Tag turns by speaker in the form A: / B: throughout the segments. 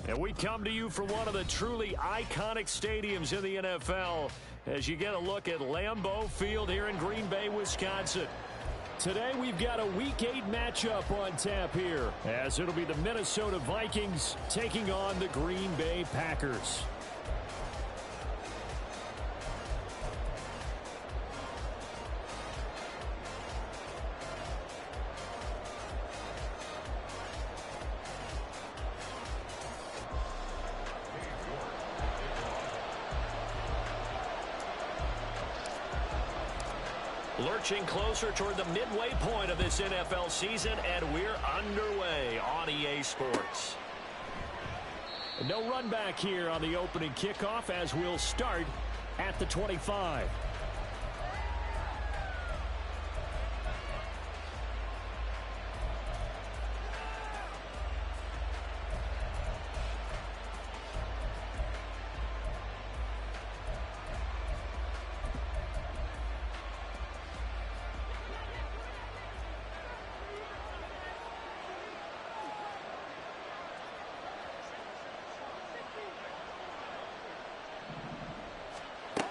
A: And we come to you from one of the truly iconic stadiums in the NFL as you get a look at Lambeau Field here in Green Bay, Wisconsin. Today we've got a Week 8 matchup on tap here, as it'll be the Minnesota Vikings taking on the Green Bay Packers. Lurching closer toward the midway point of this NFL season, and we're underway on EA Sports. No run back here on the opening kickoff as we'll start at the 25.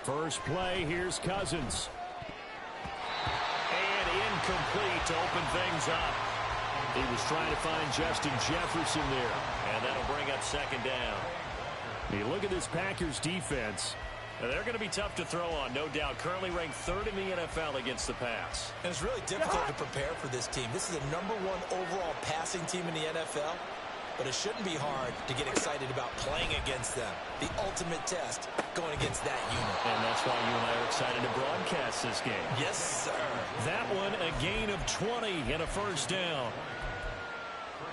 A: First play, here's Cousins. And incomplete to open things up. He was trying to find Justin Jefferson there. And that'll bring up second down. You look at this Packers defense. Now, they're going to be tough to throw on, no doubt. Currently ranked third in the NFL against the pass.
B: And it's really difficult to prepare for this team. This is the #1 overall passing team in the NFL. But it shouldn't be hard to get excited about playing against them. The ultimate test going against that unit.
A: And that's why you and I are excited to broadcast this game.
B: Yes, sir.
A: That one, a gain of 20 and a first down.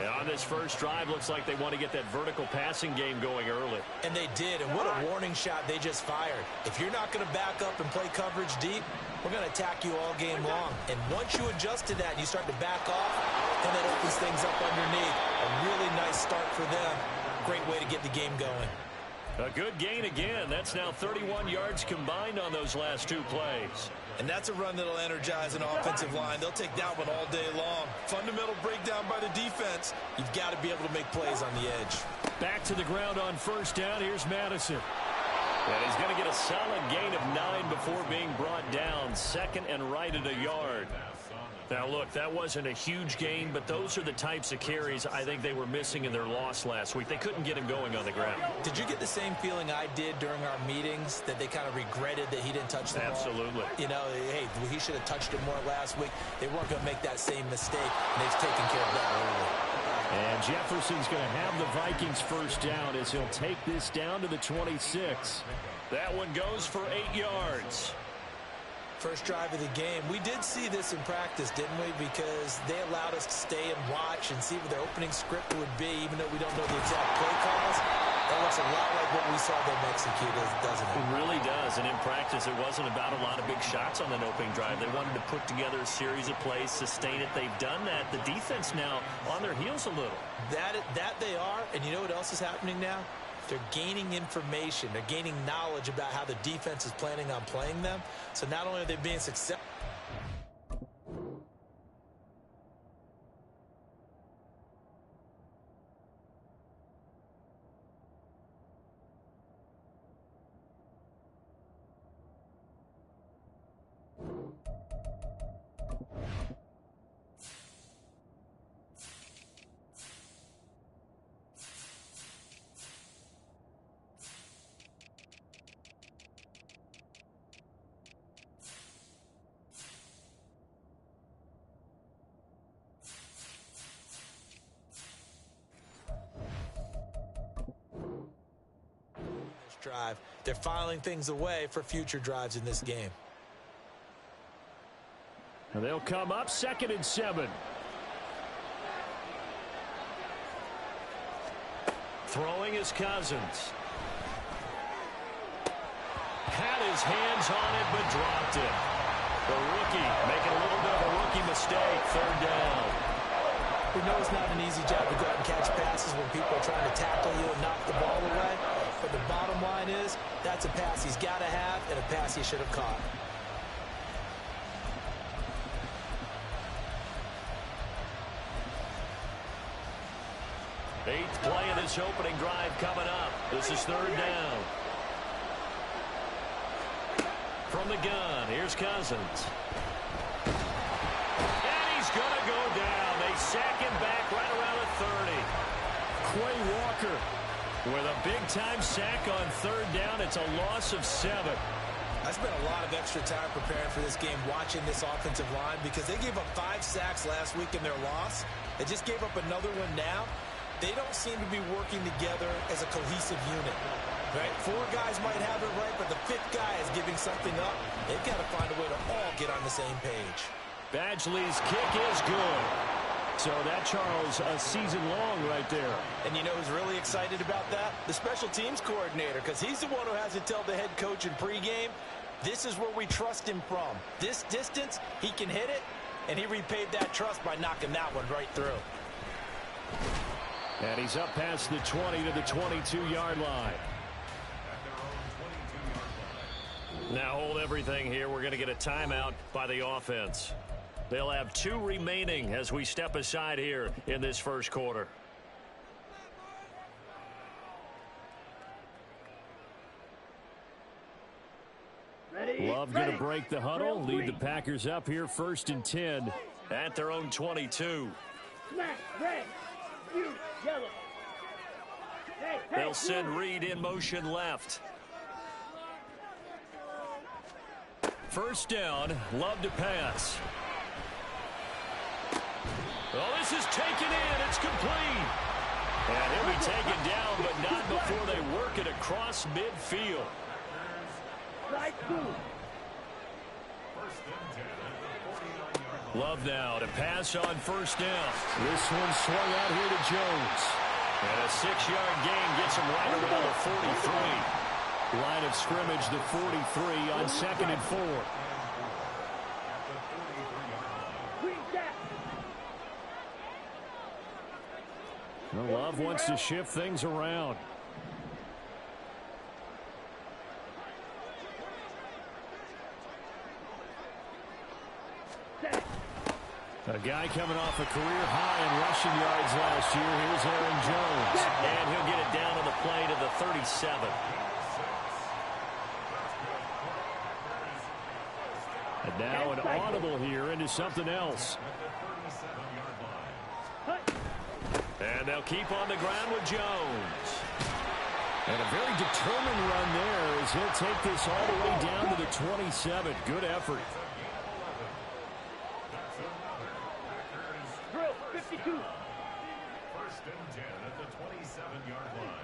A: And on this first drive, looks like they want to get that vertical passing game going early.
B: And they did, and what a warning shot they just fired. If you're not going to back up and play coverage deep, we're going to attack you all game long. And once you adjust to that and you start to back off, then that opens things up underneath. A really nice start for them. Great way to get the game going.
A: A good gain again. That's now 31 yards combined on those last two plays.
B: And that's a run that'll energize an offensive line. They'll take that one all day long. Fundamental breakdown by the defense. You've got to be able to make plays on the edge.
A: Back to the ground on first down. Here's Madison. And he's going to get a solid gain of 9 before being brought down. Second and right at a yard. Now, look, that wasn't a huge gain, but those are the types of carries I think they were missing in their loss last week. They couldn't get him going on the ground.
B: Did you get the same feeling I did during our meetings, that they kind of regretted that he didn't touch the ball?
A: Absolutely.
B: You know, hey, he should have touched it more last week. They weren't going to make that same mistake, and they've taken care of that early.
A: And Jefferson's going to have the Vikings first down as he'll take this down to the 26. That one goes for 8 yards.
B: First drive of the game. We did see this in practice, didn't we? Because they allowed us to stay and watch and see what their opening script would be, even though we don't know the exact play calls. That looks a lot like what we saw them execute, doesn't it?
A: It really does. And in practice, it wasn't about a lot of big shots on that opening drive. They wanted to put together a series of plays, sustain it. They've done that. The defense now on their heels a little.
B: That they are. And you know what else is happening now? They're gaining information. They're gaining knowledge about how the defense is planning on playing them. So not only are they being successful. Drive. They're filing things away for future drives in this game.
A: And they'll come up 2nd and 7. Throwing is Cousins. Had his hands on it, but dropped it. The rookie making a little bit of a rookie mistake. 3rd down.
B: We know it's not an easy job to go out and catch passes when people are trying to tackle you and knock the ball away. But the bottom line is, that's a pass he's got to have and a pass he should have caught.
A: Eighth play of this opening drive coming up. This is third down. From the gun, here's Cousins. And he's going to go down. They sack him back right around the 30. Quay Walker with a big-time sack on third down. It's a loss of 7.
B: I spent a lot of extra time preparing for this game watching this offensive line because they gave up 5 sacks last week in their loss. They just gave up another one now. They don't seem to be working together as a cohesive unit. Right? 4 guys might have it right, but the 5th guy is giving something up. They've got to find a way to all get on the same page.
A: Badgley's kick is good. So that, Charles, a season long right there.
B: And you know who's really excited about that? The special teams coordinator, because he's the one who has to tell the head coach in pregame, this is where we trust him from. This distance, he can hit it, and he repaid that trust by knocking that one right through.
A: And he's up past the 20 to the 22-yard line. Now hold everything here. We're going to get a timeout by the offense. They'll have 2 remaining as we step aside here in this first quarter. Love going to break the huddle, lead the Packers up here 1st and 10 at their own 22. They'll send Reed in motion left. First down, Love to pass. Oh, this is taken in. It's complete. And he'll be taken down, but not before they work it across midfield. Love now to pass on first down. This one swung out here to Jones. And a 6-yard gain gets him right around the 43. Line of scrimmage, the 43 on 2nd and 4. Love wants to shift things around. A guy coming off a career high in rushing yards last year. Here's Aaron Jones. And he'll get it down on the play to the 37. And now an audible here into something else. And they'll keep on the ground with Jones. And a very determined run there as he'll take this all the way down to the 27. Good effort.
C: Drill 52.
D: 1st and 10 at the 27-yard line.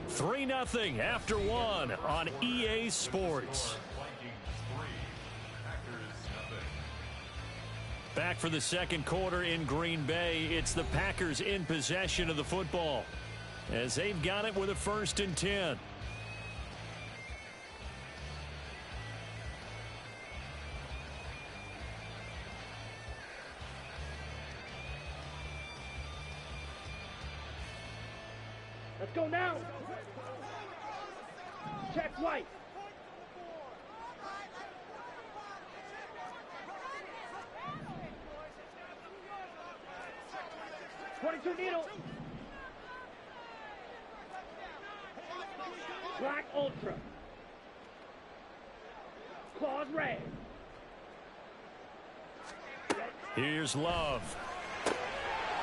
A: Three 3-0 after 1 on EA Sports. Back for the second quarter in Green Bay. It's the Packers in possession of the football as they've got it with a 1st and 10.
C: Let's go now. Check White. Needle. Black Ultra. Claws red.
A: Here's Love.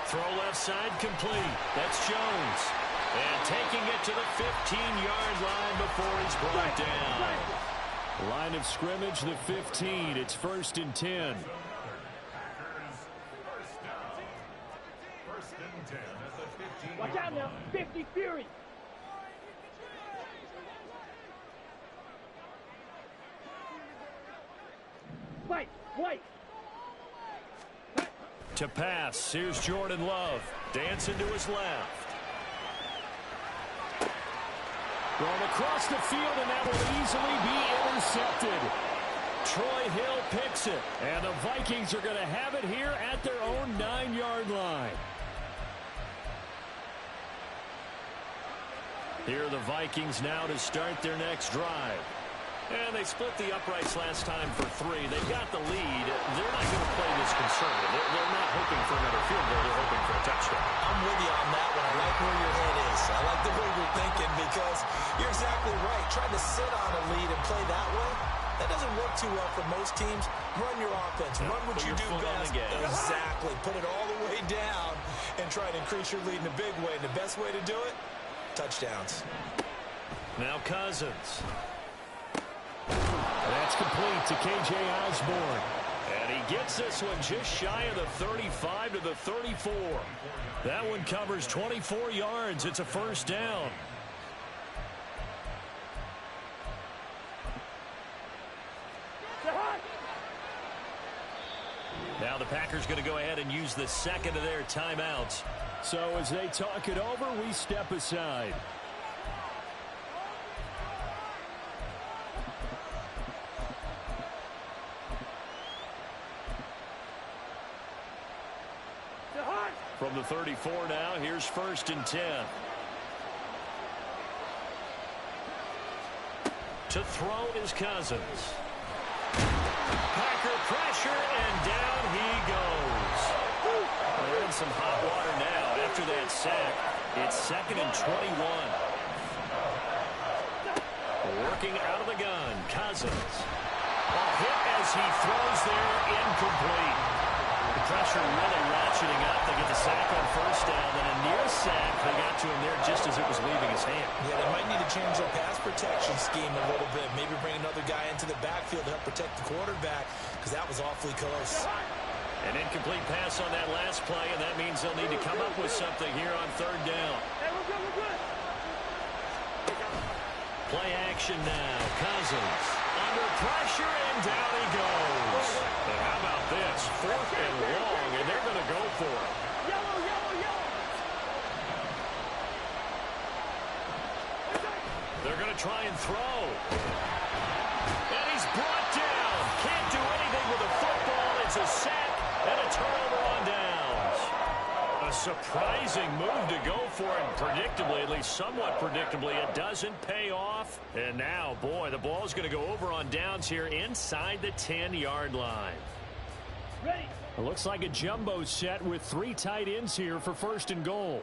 A: Throw left side complete. That's Jones. And taking it to the 15-yard line before he's brought down. Line of scrimmage, the 15. It's 1st and 10.
C: Watch out now. 50 Fury. White.
A: To pass. Here's Jordan Love. Dancing to his left. Going across the field, and that will easily be intercepted. Troy Hill picks it. And the Vikings are going to have it here at their own 9-yard line. Here are the Vikings now to start their next drive. And they split the uprights last time for 3. They've got the lead. They're not going to play this conservative. They're not hoping for another field goal. They're hoping for a touchdown.
B: I'm with you on that one. I like where your head is. I like the way you're thinking because you're exactly right. Trying to sit on a lead and play that way, that doesn't work too well for most teams. Run your offense. Run what you do best. Exactly. Put it all the way down and try to increase your lead in a big way. And the best way to do it, touchdowns.
A: Now Cousins. That's complete to K.J. Osborne. And he gets this one just shy of the 35 to the 34. That one covers 24 yards. It's a first down. Now the Packers going to go ahead and use the second of their timeouts. So as they talk it over, we step aside. From the 34 now, here's 1st and 10. To throw is Cousins. Packer pressure, and down he goes. They're in some hot water now after that sack. It's 2nd and 21. Working out of the gun, Cousins. A hit as he throws there, incomplete. The pressure really ratcheting up. They get the sack on 1st down, then a near sack. They got to him there just as it was leaving his hand.
B: Yeah, they might need to change their pass protection scheme a little bit. Maybe bring another guy into the backfield to help protect the quarterback because that was awfully close.
A: An incomplete pass on that last play, and that means they'll need to come up with something here on 3rd down.
C: Hey, we're good.
A: Play action now. Cousins under pressure, and down he goes. And how about this? 4th and long, and they're going to go for it.
C: Yellow.
A: They're going to try and throw. And he's brought down. Can't do anything with a football. It's a sack and a turnover on downs. A surprising move to go for it. Predictably, at least somewhat predictably, it doesn't pay off. And now, boy, the ball's going to go over on downs here inside the 10-yard line.
C: Ready.
A: It looks like a jumbo set with 3 tight ends here for 1st and goal.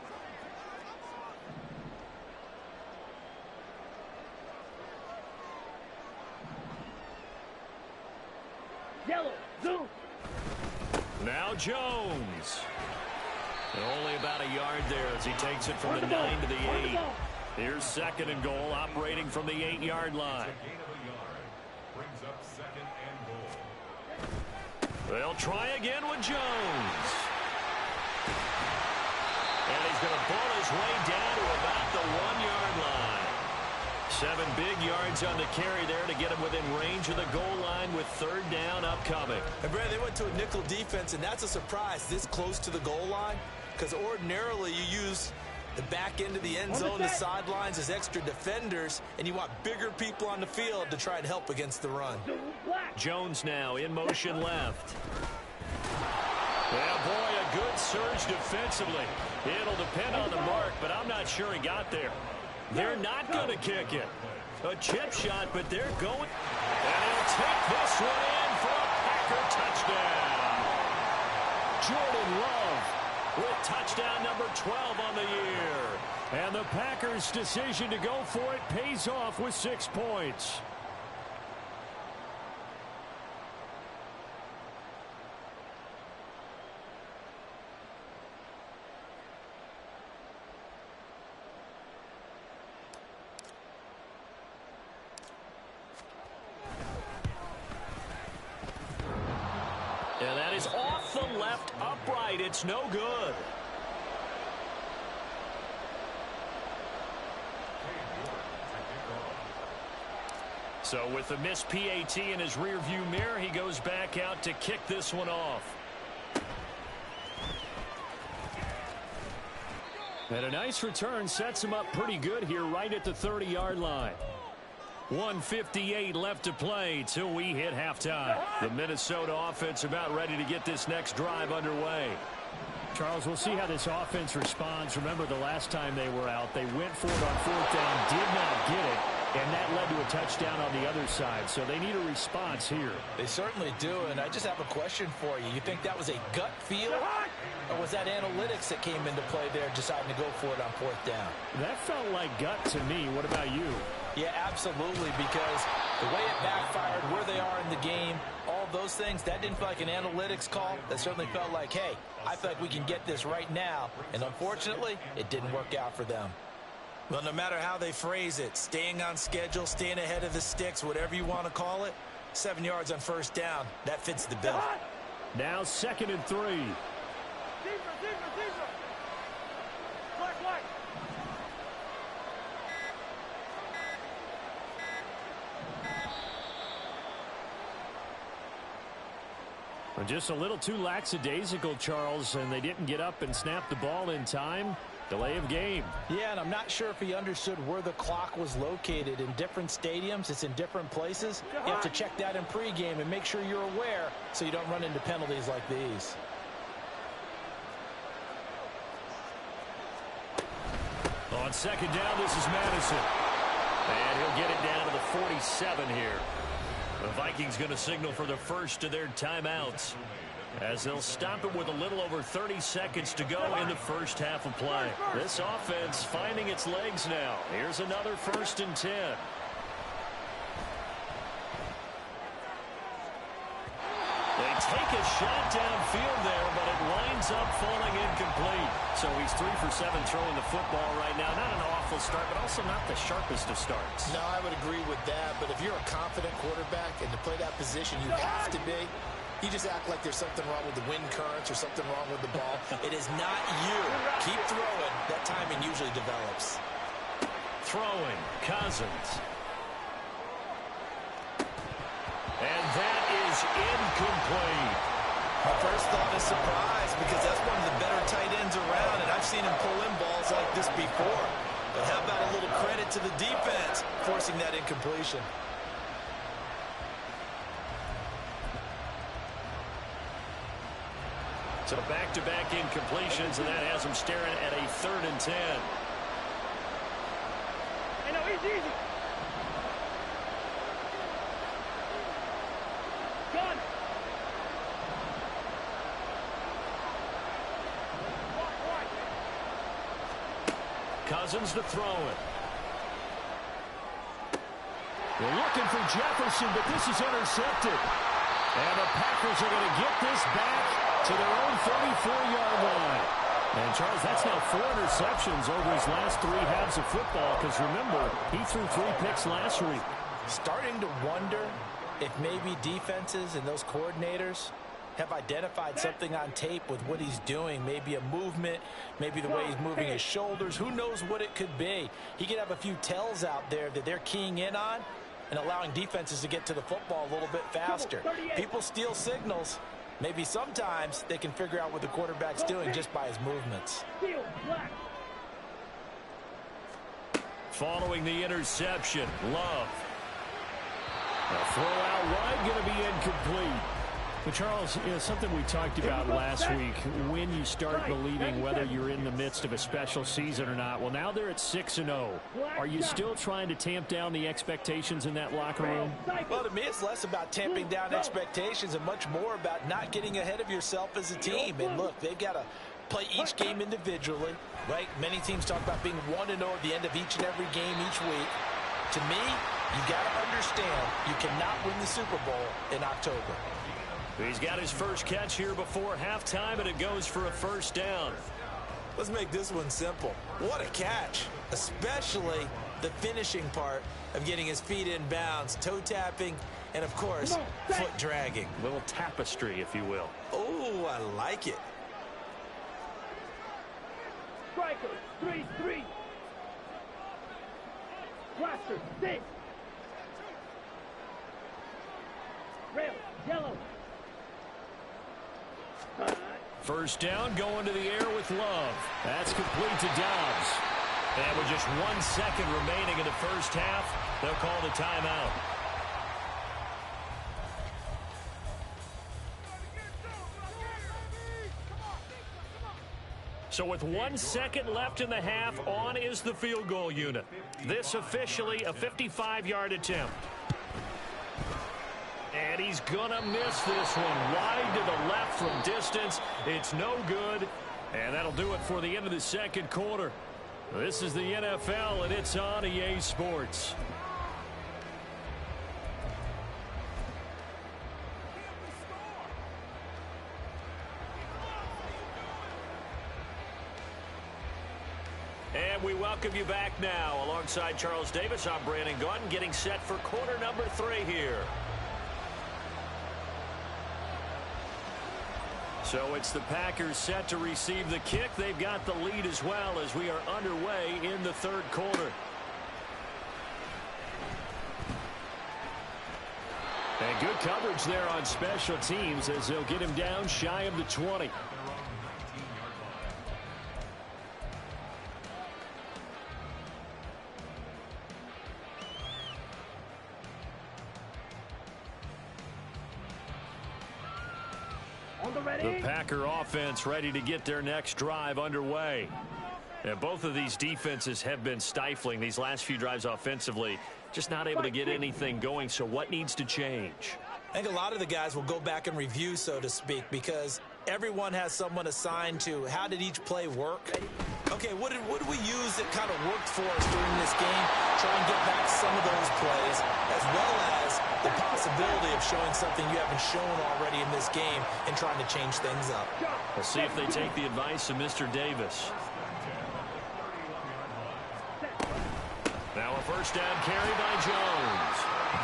C: Yellow. Zoom.
A: Now Jones. And only about a yard there as he takes it from the 9 to the 8. Here's 2nd and goal, operating from the 8-yard line.
D: Gain of a yard. Brings up 2nd and goal.
A: They'll try again with Jones. And he's going to ball his way down to about the 1-yard line. 7 big yards on the carry there to get him within range of the goal line with 3rd down upcoming.
B: And Brad, they went to a nickel defense, and that's a surprise this close to the goal line because ordinarily you use the back end of the end zone, the sidelines as extra defenders, and you want bigger people on the field to try and help against the run.
A: Jones now in motion left. Yeah, boy, a good surge defensively. It'll depend on the mark, but I'm not sure he got there. They're not going to kick it. A chip shot, but they're going. And he'll take this one in for a Packer touchdown. Jordan Love with touchdown number 12 on the year. And the Packers' decision to go for it pays off with 6 points. And that is off the left upright. It's no good. So with the missed PAT in his rearview mirror, he goes back out to kick this one off. And a nice return sets him up pretty good here right at the 30-yard line. 1:58 left to play till we hit halftime. The Minnesota offense about ready to get this next drive underway. Charles, we'll see how this offense responds. Remember, the last time they were out, they went for it on 4th down, did not get it, and that led to a touchdown on the other side. So they need a response here.
B: They certainly do, and I just have a question for you. You think that was a gut feel, or was that analytics that came into play there, deciding to go for it on 4th down?
A: That felt like gut to me. What about you?
B: Yeah, absolutely, because the way it backfired, where they are in the game, all those things, that didn't feel like an analytics call. That certainly felt like, hey, I feel like we can get this right now. And unfortunately, it didn't work out for them. Well, no matter how they phrase it, staying on schedule, staying ahead of the sticks, whatever you want to call it, 7 yards on 1st down, that fits the bill.
A: Now 2nd and 3. Just a little too lackadaisical, Charles, and they didn't get up and snap the ball in time. Delay of game.
B: Yeah, and I'm not sure if he understood where the clock was located. In different stadiums, it's in different places. You have to check that in pregame and make sure you're aware so you don't run into penalties like these.
A: On 2nd down, this is Madison. And he'll get it down to the 47 here. The Vikings going to signal for the first of their timeouts, as they'll stop it with a little over 30 seconds to go in the first half of play. This offense finding its legs now. Here's another 1st and 10. They take a shot downfield there, but it winds up falling incomplete. So he's 3 for 7 throwing the football right now. Not an awful start, but also not the sharpest of starts.
B: No, I would agree with that. But if you're a confident quarterback and to play that position, you have to be. You just act like there's something wrong with the wind currents or something wrong with the ball. It is not you. Keep throwing. That timing usually develops.
A: Throwing, Cousins. And that is incomplete.
B: My first thought is surprise, because that's one of the better tight ends around, and I've seen him pull in balls like this before. But how about a little credit to the defense forcing that incompletion?
A: So back-to-back incompletions, and that has them staring at a 3rd and 10.
C: Hey, no, easy. Gun.
A: Cousins to throw it. They're looking for Jefferson, but this is intercepted. And the Packers are going to get this back to their own 34-yard line. And, Charles, that's now 4 interceptions over his last 3 halves of football, because, remember, he threw 3 picks last week.
B: Starting to wonder if maybe defenses and those coordinators have identified something on tape with what he's doing. Maybe a movement, maybe the way he's moving his shoulders. Who knows what it could be? He could have a few tells out there that they're keying in on and allowing defenses to get to the football a little bit faster. People steal signals. Maybe sometimes they can figure out what the quarterback's doing just by his movements.
A: Following the interception, Love. A throw out wide, going to be incomplete. But, Charles, something we talked about last week, when you start believing whether you're in the midst of a special season or not. Well, now they're at 6-0. Are you still trying to tamp down the expectations in that locker room?
B: Well, to me, it's less about tamping down expectations and much more about not getting ahead of yourself as a team. And, look, they've got to play each game individually, right? Many teams talk about being 1-0 at the end of each and every game each week. To me, you got to understand you cannot win the Super Bowl in October.
A: He's got his first catch here before halftime, and it goes for a 1st down.
B: Let's make this one simple. What a catch, especially the finishing part of getting his feet in bounds, toe tapping, and, of course, foot dragging.
A: A little tapestry, if you will.
B: Oh, I like it.
C: Striker, 3-3. Blaster, 6. Rail, yellow.
A: 1st down, going to the air with Love. That's complete to Dobbs. And with just 1 second remaining in the first half, they'll call the timeout. So with 1 second left in the half, on is the field goal unit. This officially a 55-yard attempt. And he's going to miss this one. Wide to the left from distance. It's no good. And that'll do it for the end of the second quarter. This is the NFL, and it's on EA Sports. And we welcome you back now. Alongside Charles Davis, I'm Brandon Gaudin, getting set for quarter number 3 here. So it's the Packers set to receive the kick. They've got the lead as well as we are underway in the third quarter. And good coverage there on special teams as they'll get him down shy of the 20. The Packer offense ready to get their next drive underway. And both of these defenses have been stifling these last few drives offensively. Just not able to get anything going. So what needs to change?
B: I think a lot of the guys will go back and review, so to speak, because everyone has someone assigned to how did each play work. Okay, what did we use that kind of worked for us during this game? Try and get back some of those plays, as well as the possibility of showing something you haven't shown already in this game and trying to change things up.
A: We'll see if they take the advice of Mr. Davis. Now a first down carry by Jones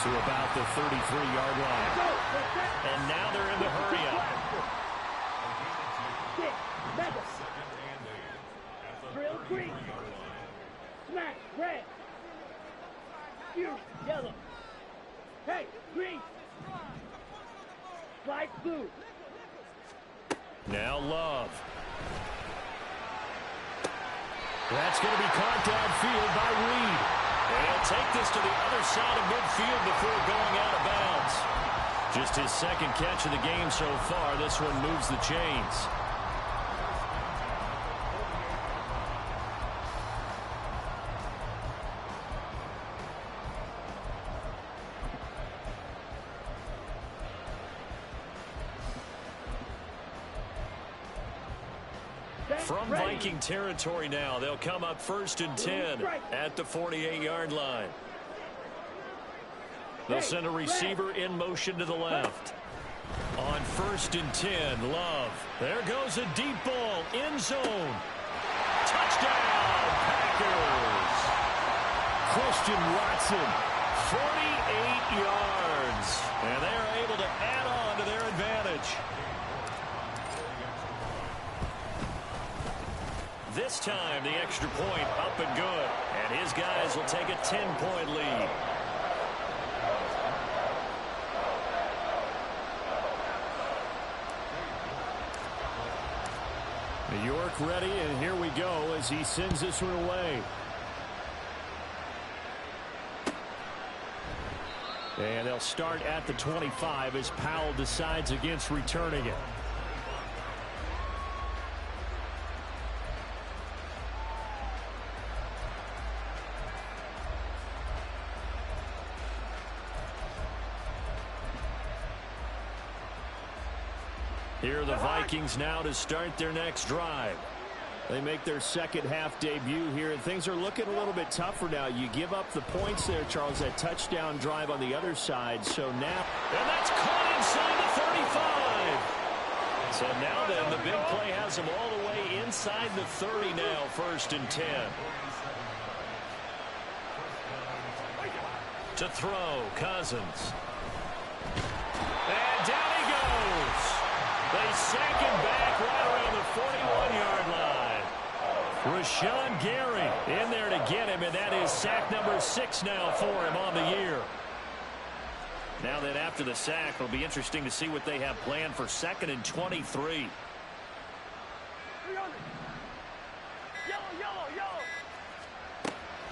A: to about the 33-yard line. And now they're in the hurry-up.
C: Drill green. Smack red. Fuse yellow. Hey, green. Slide blue.
A: Now Love. That's going to be caught downfield by Reed. And he'll take this to the other side of midfield before going out of bounds. Just his second catch of the game so far. This one moves the chains. From Viking territory now, they'll come up 1st and 10 at the 48-yard line. They'll send a receiver in motion to the left. On 1st and 10, Love. There goes a deep ball, end zone. Touchdown, Packers. Christian Watson, 48 yards. And they're able to add on to their advantage. This time, the extra point up and good. And his guys will take a 10-point lead. New York ready, and here we go as he sends this one away. And they'll start at the 25 as Powell decides against returning it. Here are the Vikings now to start their next drive. They make their second half debut here, and things are looking a little bit tougher now. You give up the points there, Charles, that touchdown drive on the other side. So now, and that's caught inside the 35. So now then, the big play has them all the way inside the 30 now, 1st and 10. To throw, Cousins. And down he goes. They sack him back right around the 41-yard line. Rashawn Gary in there to get him, and that is sack number 6 now for him on the year. Now that after the sack, it'll be interesting to see what they have planned for 2nd and 23.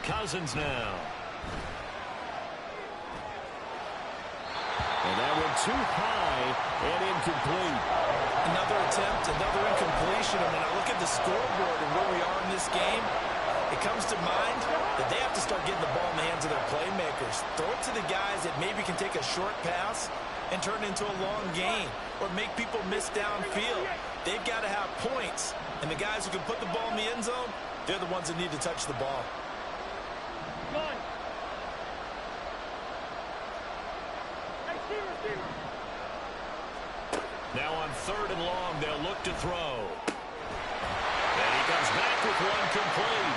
A: Cousins now. And that one too high and incomplete.
B: Another attempt, another incompletion. And when I look at the scoreboard and where we are in this game, it comes to mind that they have to start getting the ball in the hands of their playmakers. Throw it to the guys that maybe can take a short pass and turn it into a long gain or make people miss downfield. They've got to have points. And the guys who can put the ball in the end zone, they're the ones that need to touch the ball.
A: Now on 3rd and long, they'll look to throw. And he comes back with one complete.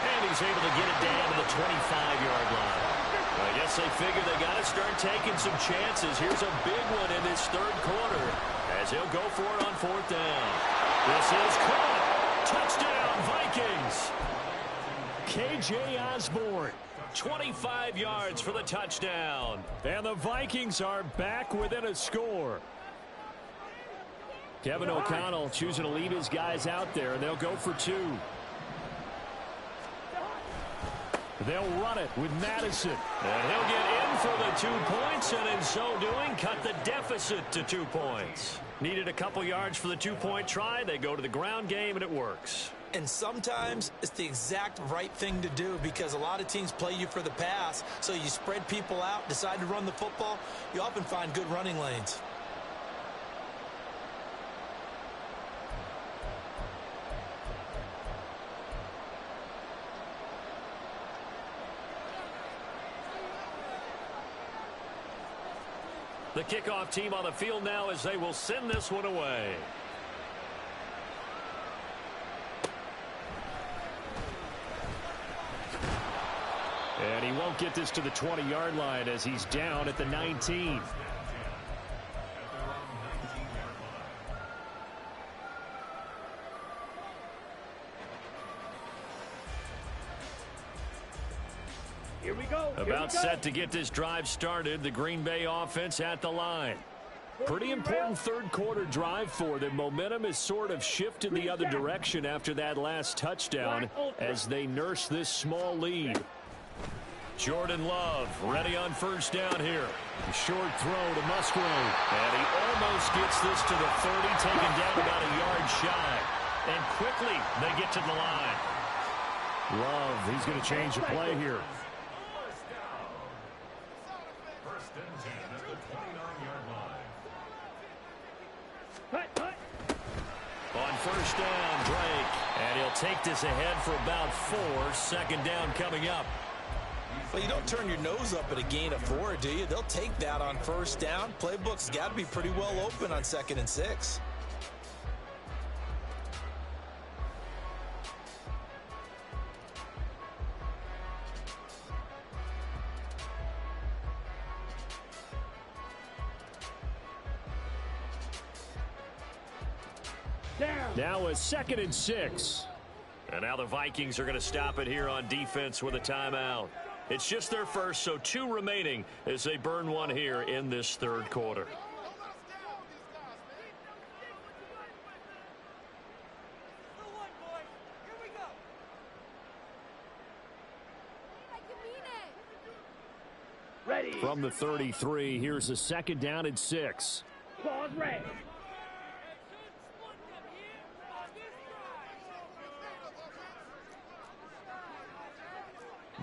A: And he's able to get it down to the 25-yard line. I guess they figure they got to start taking some chances. Here's a big one in this 3rd quarter as he'll go for it on 4th down. This is caught. Touchdown, Vikings. K.J. Osborne, 25 yards for the touchdown. And the Vikings are back within a score. Kevin O'Connell choosing to leave his guys out there, and they'll go for 2. They'll run it with Madison. And he'll get in for the 2 points, and in so doing, cut the deficit to 2 points. Needed a couple yards for the 2-point try. They go to the ground game, and it works.
B: And sometimes it's the exact right thing to do because a lot of teams play you for the pass, so you spread people out, decide to run the football. You often find good running lanes.
A: The kickoff team on the field now as they will send this one away. And he won't get this to the 20-yard line as he's down at the 19.
C: Here we go.
A: About set to get this drive started. The Green Bay offense at the line. Pretty important 3rd quarter drive for them. Momentum is sort of shifted the other direction after that last touchdown as they nurse this small lead. Jordan Love ready on 1st down here. A short throw to Musgrave. And he almost gets this to the 30, taken down about a yard shy. And quickly they get to the line. Love, he's going to change the play here.
D: First and 10 at the 29-yard line.
A: On 1st down, Drake. And he'll take this ahead for about 4. 2nd down coming up.
B: Well, you don't turn your nose up at a gain of 4, do you? They'll take that on 1st down. Playbook's got to be pretty well open on 2nd and 6.
A: Now a 2nd and 6. And now the Vikings are going to stop it here on defense with a timeout. It's just their first, so 2 remaining as they burn one here in this 3rd quarter.
C: Ready.
A: From the 33, here's a 2nd down and 6.
C: Pause red.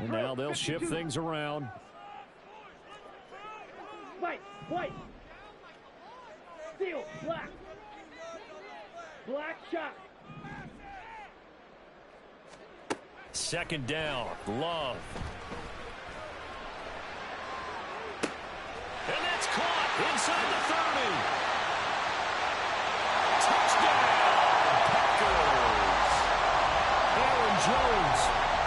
A: And now they'll shift things around.
C: White. Steel. Black. Black shot.
A: 2nd down. Love. And that's caught inside the 30. Touchdown, Packers. Aaron Jones,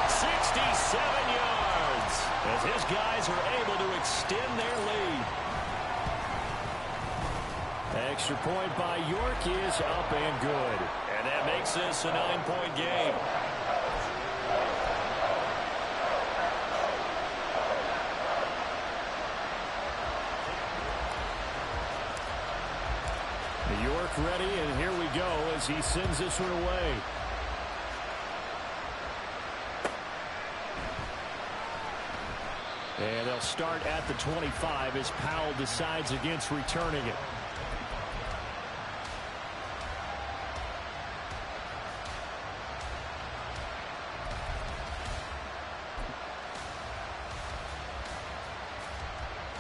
A: 67 yards, as his guys are able to extend their lead. Extra point by York is up and good. And that makes this a 9-point game. York ready, and here we go as he sends this one away. And they'll start at the 25 as Powell decides against returning it.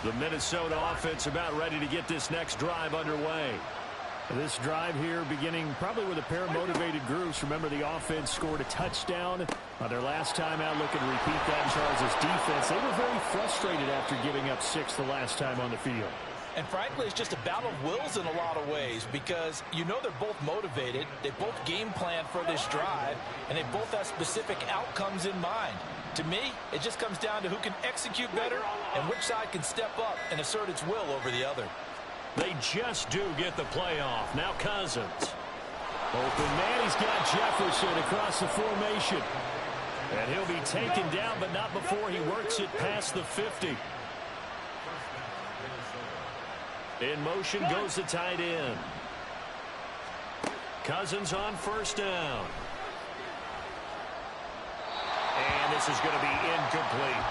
A: The Minnesota offense about ready to get this next drive underway.
E: This drive here beginning probably with a pair of motivated groups. Remember, the offense scored a touchdown on their last time out. Looking to repeat that. Charles' defense, they were very frustrated after giving up 6 the last time on the field.
B: And frankly, it's just a battle of wills in a lot of ways because you know they're both motivated. They both game plan for this drive, and they both have specific outcomes in mind. To me, it just comes down to who can execute better and which side can step up and assert its will over the other.
A: They just do get the playoff. Now Cousins. Open man, he's got Jefferson across the formation. And he'll be taken down, but not before he works it past the 50. In motion goes the tight end. Cousins on first down. And this is going to be incomplete.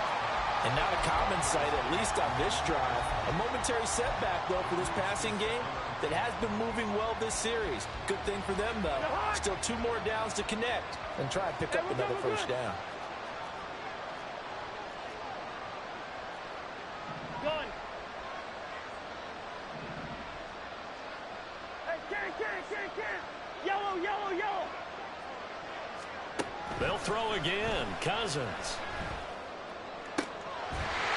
B: And not a common sight, at least on this drive. A momentary setback, though, for this passing game that has been moving well this series. Good thing for them, though. Still 2 more downs to connect and try and pick up another first down.
C: Gun. Hey, can. Yellow, yellow, yellow.
A: They'll throw again. Cousins.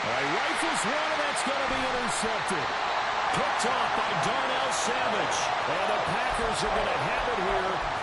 A: All right, rifles one, and that's going to be intercepted. Picked off by Darnell Savage. And the Packers are going to have it here.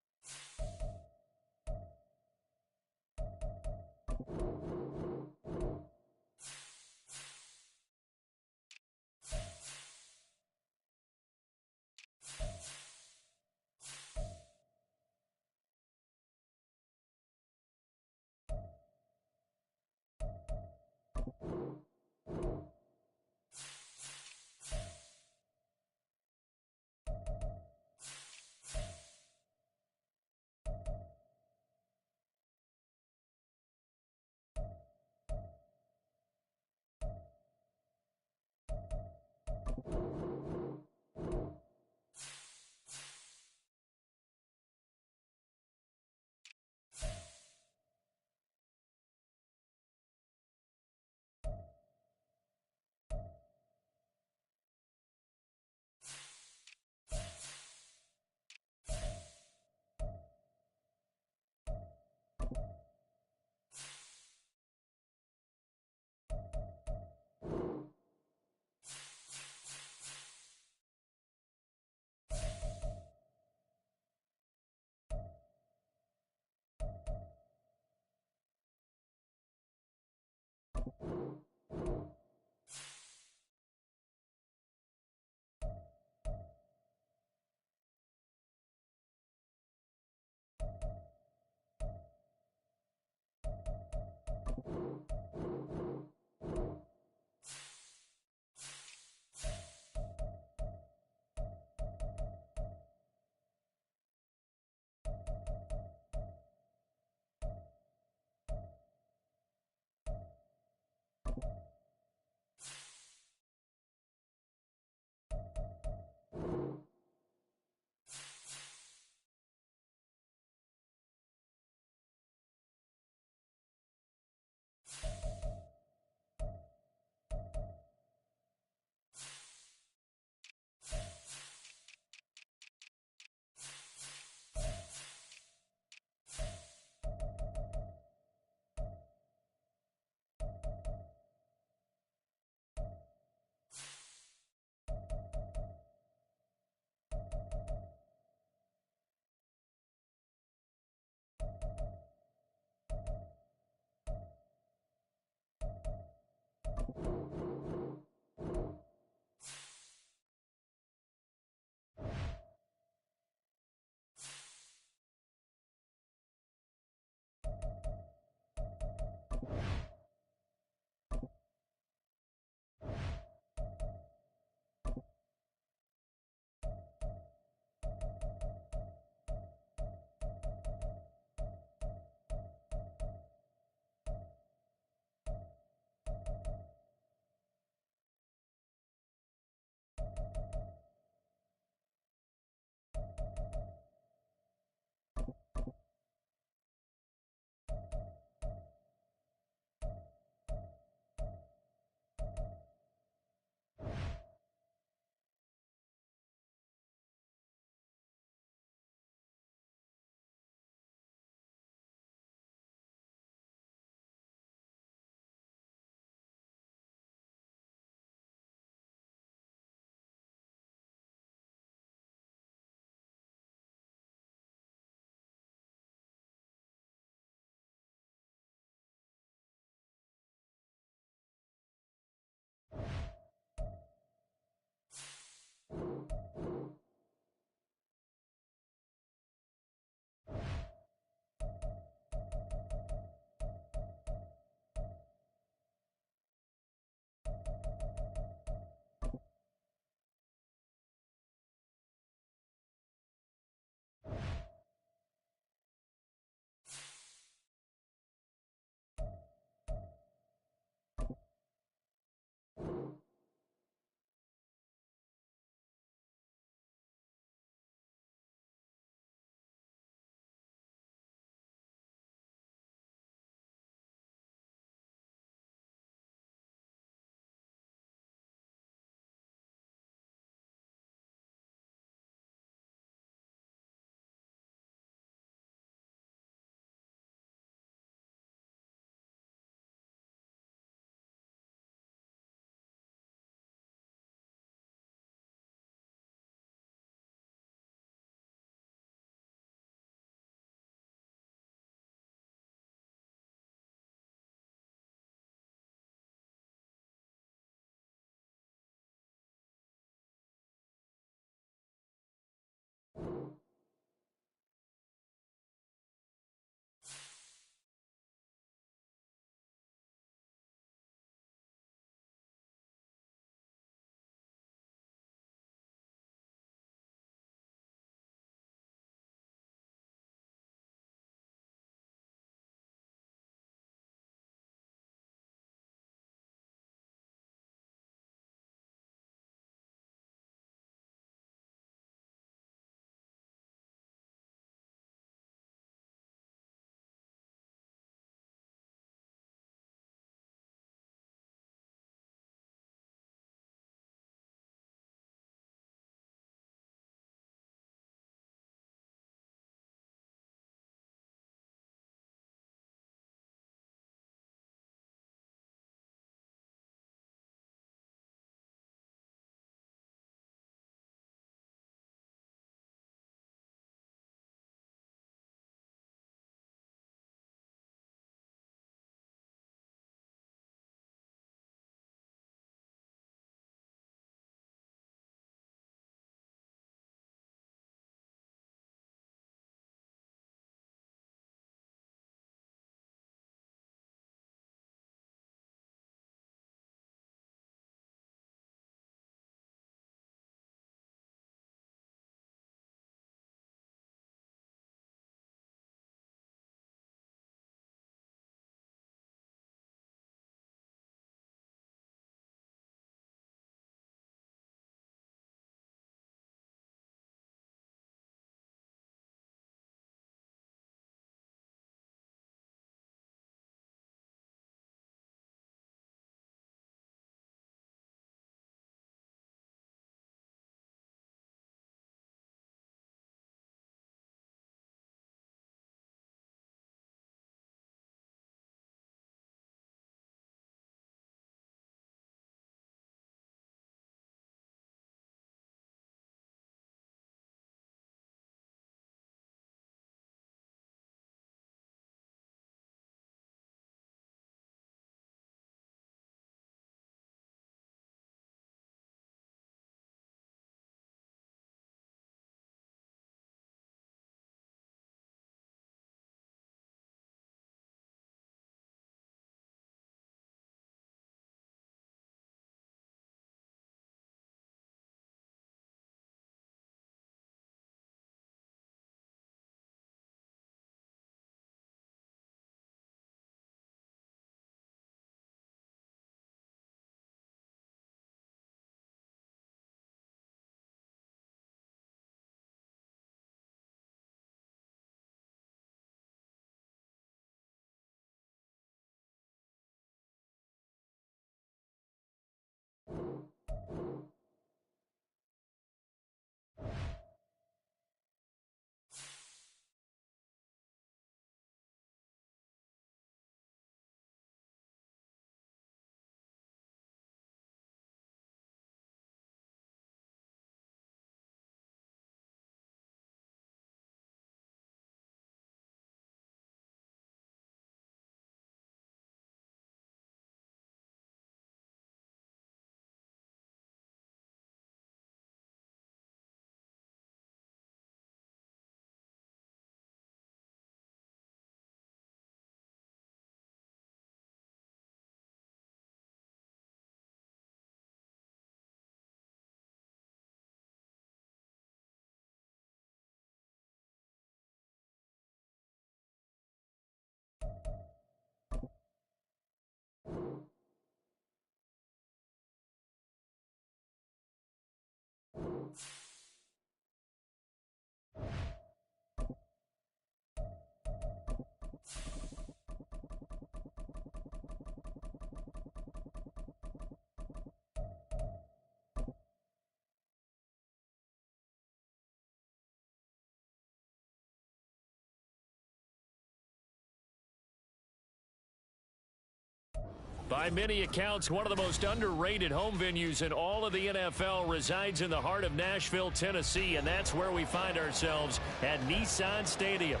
A: By many accounts, one of the most underrated home venues in all of the NFL resides in the heart of Nashville, Tennessee, and that's where we find ourselves at Nissan Stadium.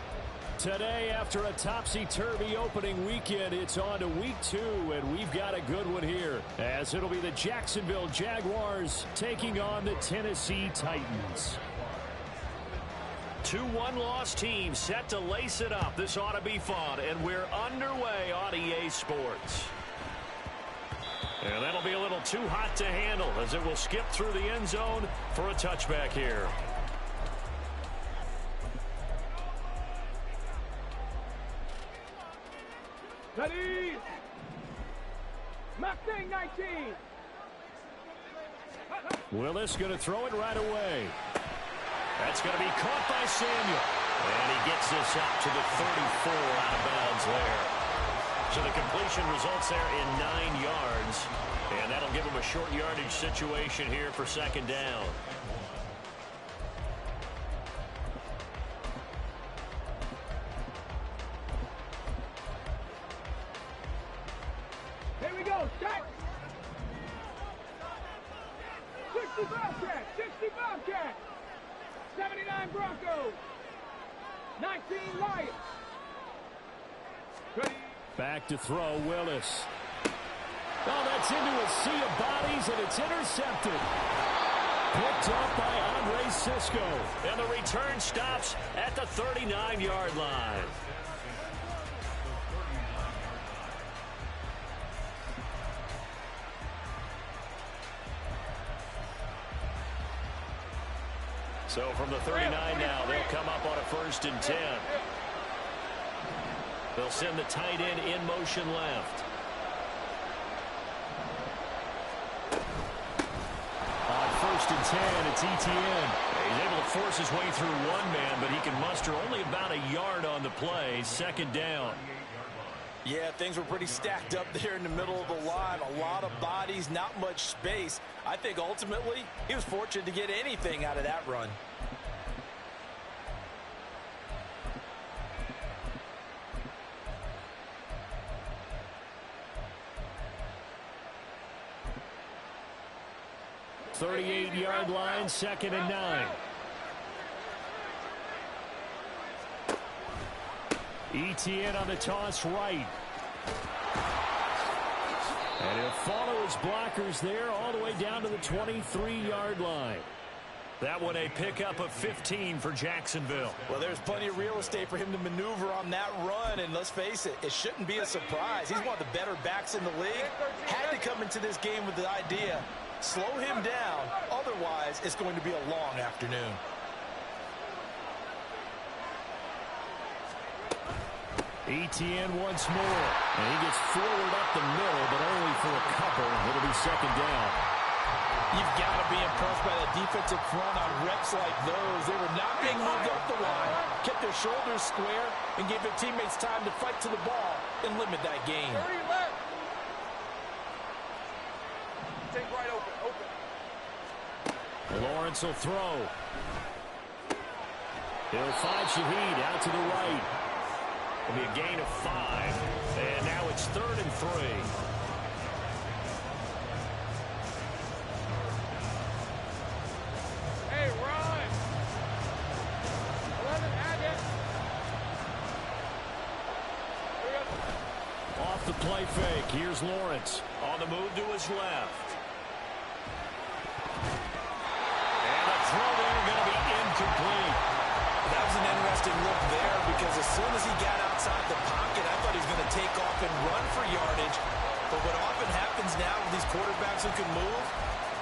A: Today, after a topsy-turvy opening weekend, it's on to week 2, and we've got a good one here, as it'll be the Jacksonville Jaguars taking on the Tennessee Titans. 2 one-loss teams set to lace it up. This ought to be fun, and we're underway on EA Sports. And that'll be a little too hot to handle as it will skip through the end zone for a touchback here.
C: Ready? Mustang 19.
A: Willis going to throw it right away. That's going to be caught by Samuel. And he gets this up to the 34 out of bounds there. So the completion results there in 9 yards. And that'll give him a short yardage situation here for second down.
C: Here we go, check. 60 Bobcat, 60 Bobcat. 79 Broncos. 19 Lions. Ready?
A: Back to throw, Willis. Oh, that's into a sea of bodies, and it's intercepted. Picked up by Andre Sisco. And the return stops at the 39-yard line. So from the 39 now, they'll come up on a 1st and 10. They'll send the tight end in motion left. On 1st and 10, it's Etienne. He's able to force his way through one man, but he can muster only about a yard on the play. Second down.
B: Yeah, things were pretty stacked up there in the middle of the line. A lot of bodies, not much space. I think ultimately he was fortunate to get anything out of that run.
A: .38-yard line, 2nd and 9. Etienne on the toss right. And he'll follow his blockers there all the way down to the 23-yard line. That one a pickup of 15 for Jacksonville.
B: Well, there's plenty of real estate for him to maneuver on that run, and let's face it, it shouldn't be a surprise. He's one of the better backs in the league. Had to come into this game with the idea, slow him down, otherwise it's going to be a long afternoon.
A: Etienne once more, and he gets forward up the middle, but only for a couple. It'll be second down.
B: You've got to be impressed by the defensive front on reps like those. They were not being moved up the line, kept their shoulders square, and gave their teammates time to fight to the ball and limit that gain.
C: Take right open.
A: Lawrence will throw. He'll find Shaheed out to the right. It'll be a gain of 5. And now it's 3rd and 3.
C: Hey, run. 11, add it.
A: Off the play fake. Here's Lawrence. On the move to his left. And the throw there going to be incomplete.
B: That was an interesting look there because as soon as he got outside the pocket, I thought he was going to take off and run for yardage. But what often happens now with these quarterbacks who can move,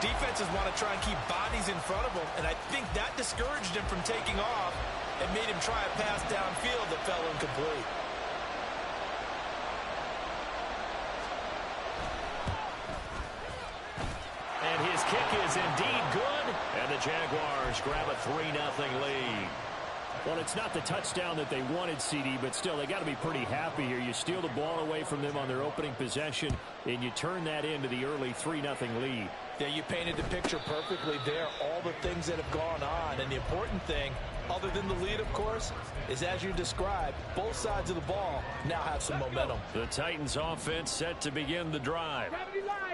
B: defenses want to try and keep bodies in front of them, and I think that discouraged him from taking off and made him try a pass downfield that fell incomplete.
A: And his kick is indeed good, and the Jaguars grab a 3-0 lead. Well, it's not the touchdown that they wanted, CD, but still, they got to be pretty happy here. You steal the ball away from them on their opening possession, and you turn that into the early 3-0 lead.
B: Yeah, you painted the picture perfectly there, all the things that have gone on. And the important thing, other than the lead, of course, is as you described, both sides of the ball now have some momentum.
A: The Titans offense set to begin the drive.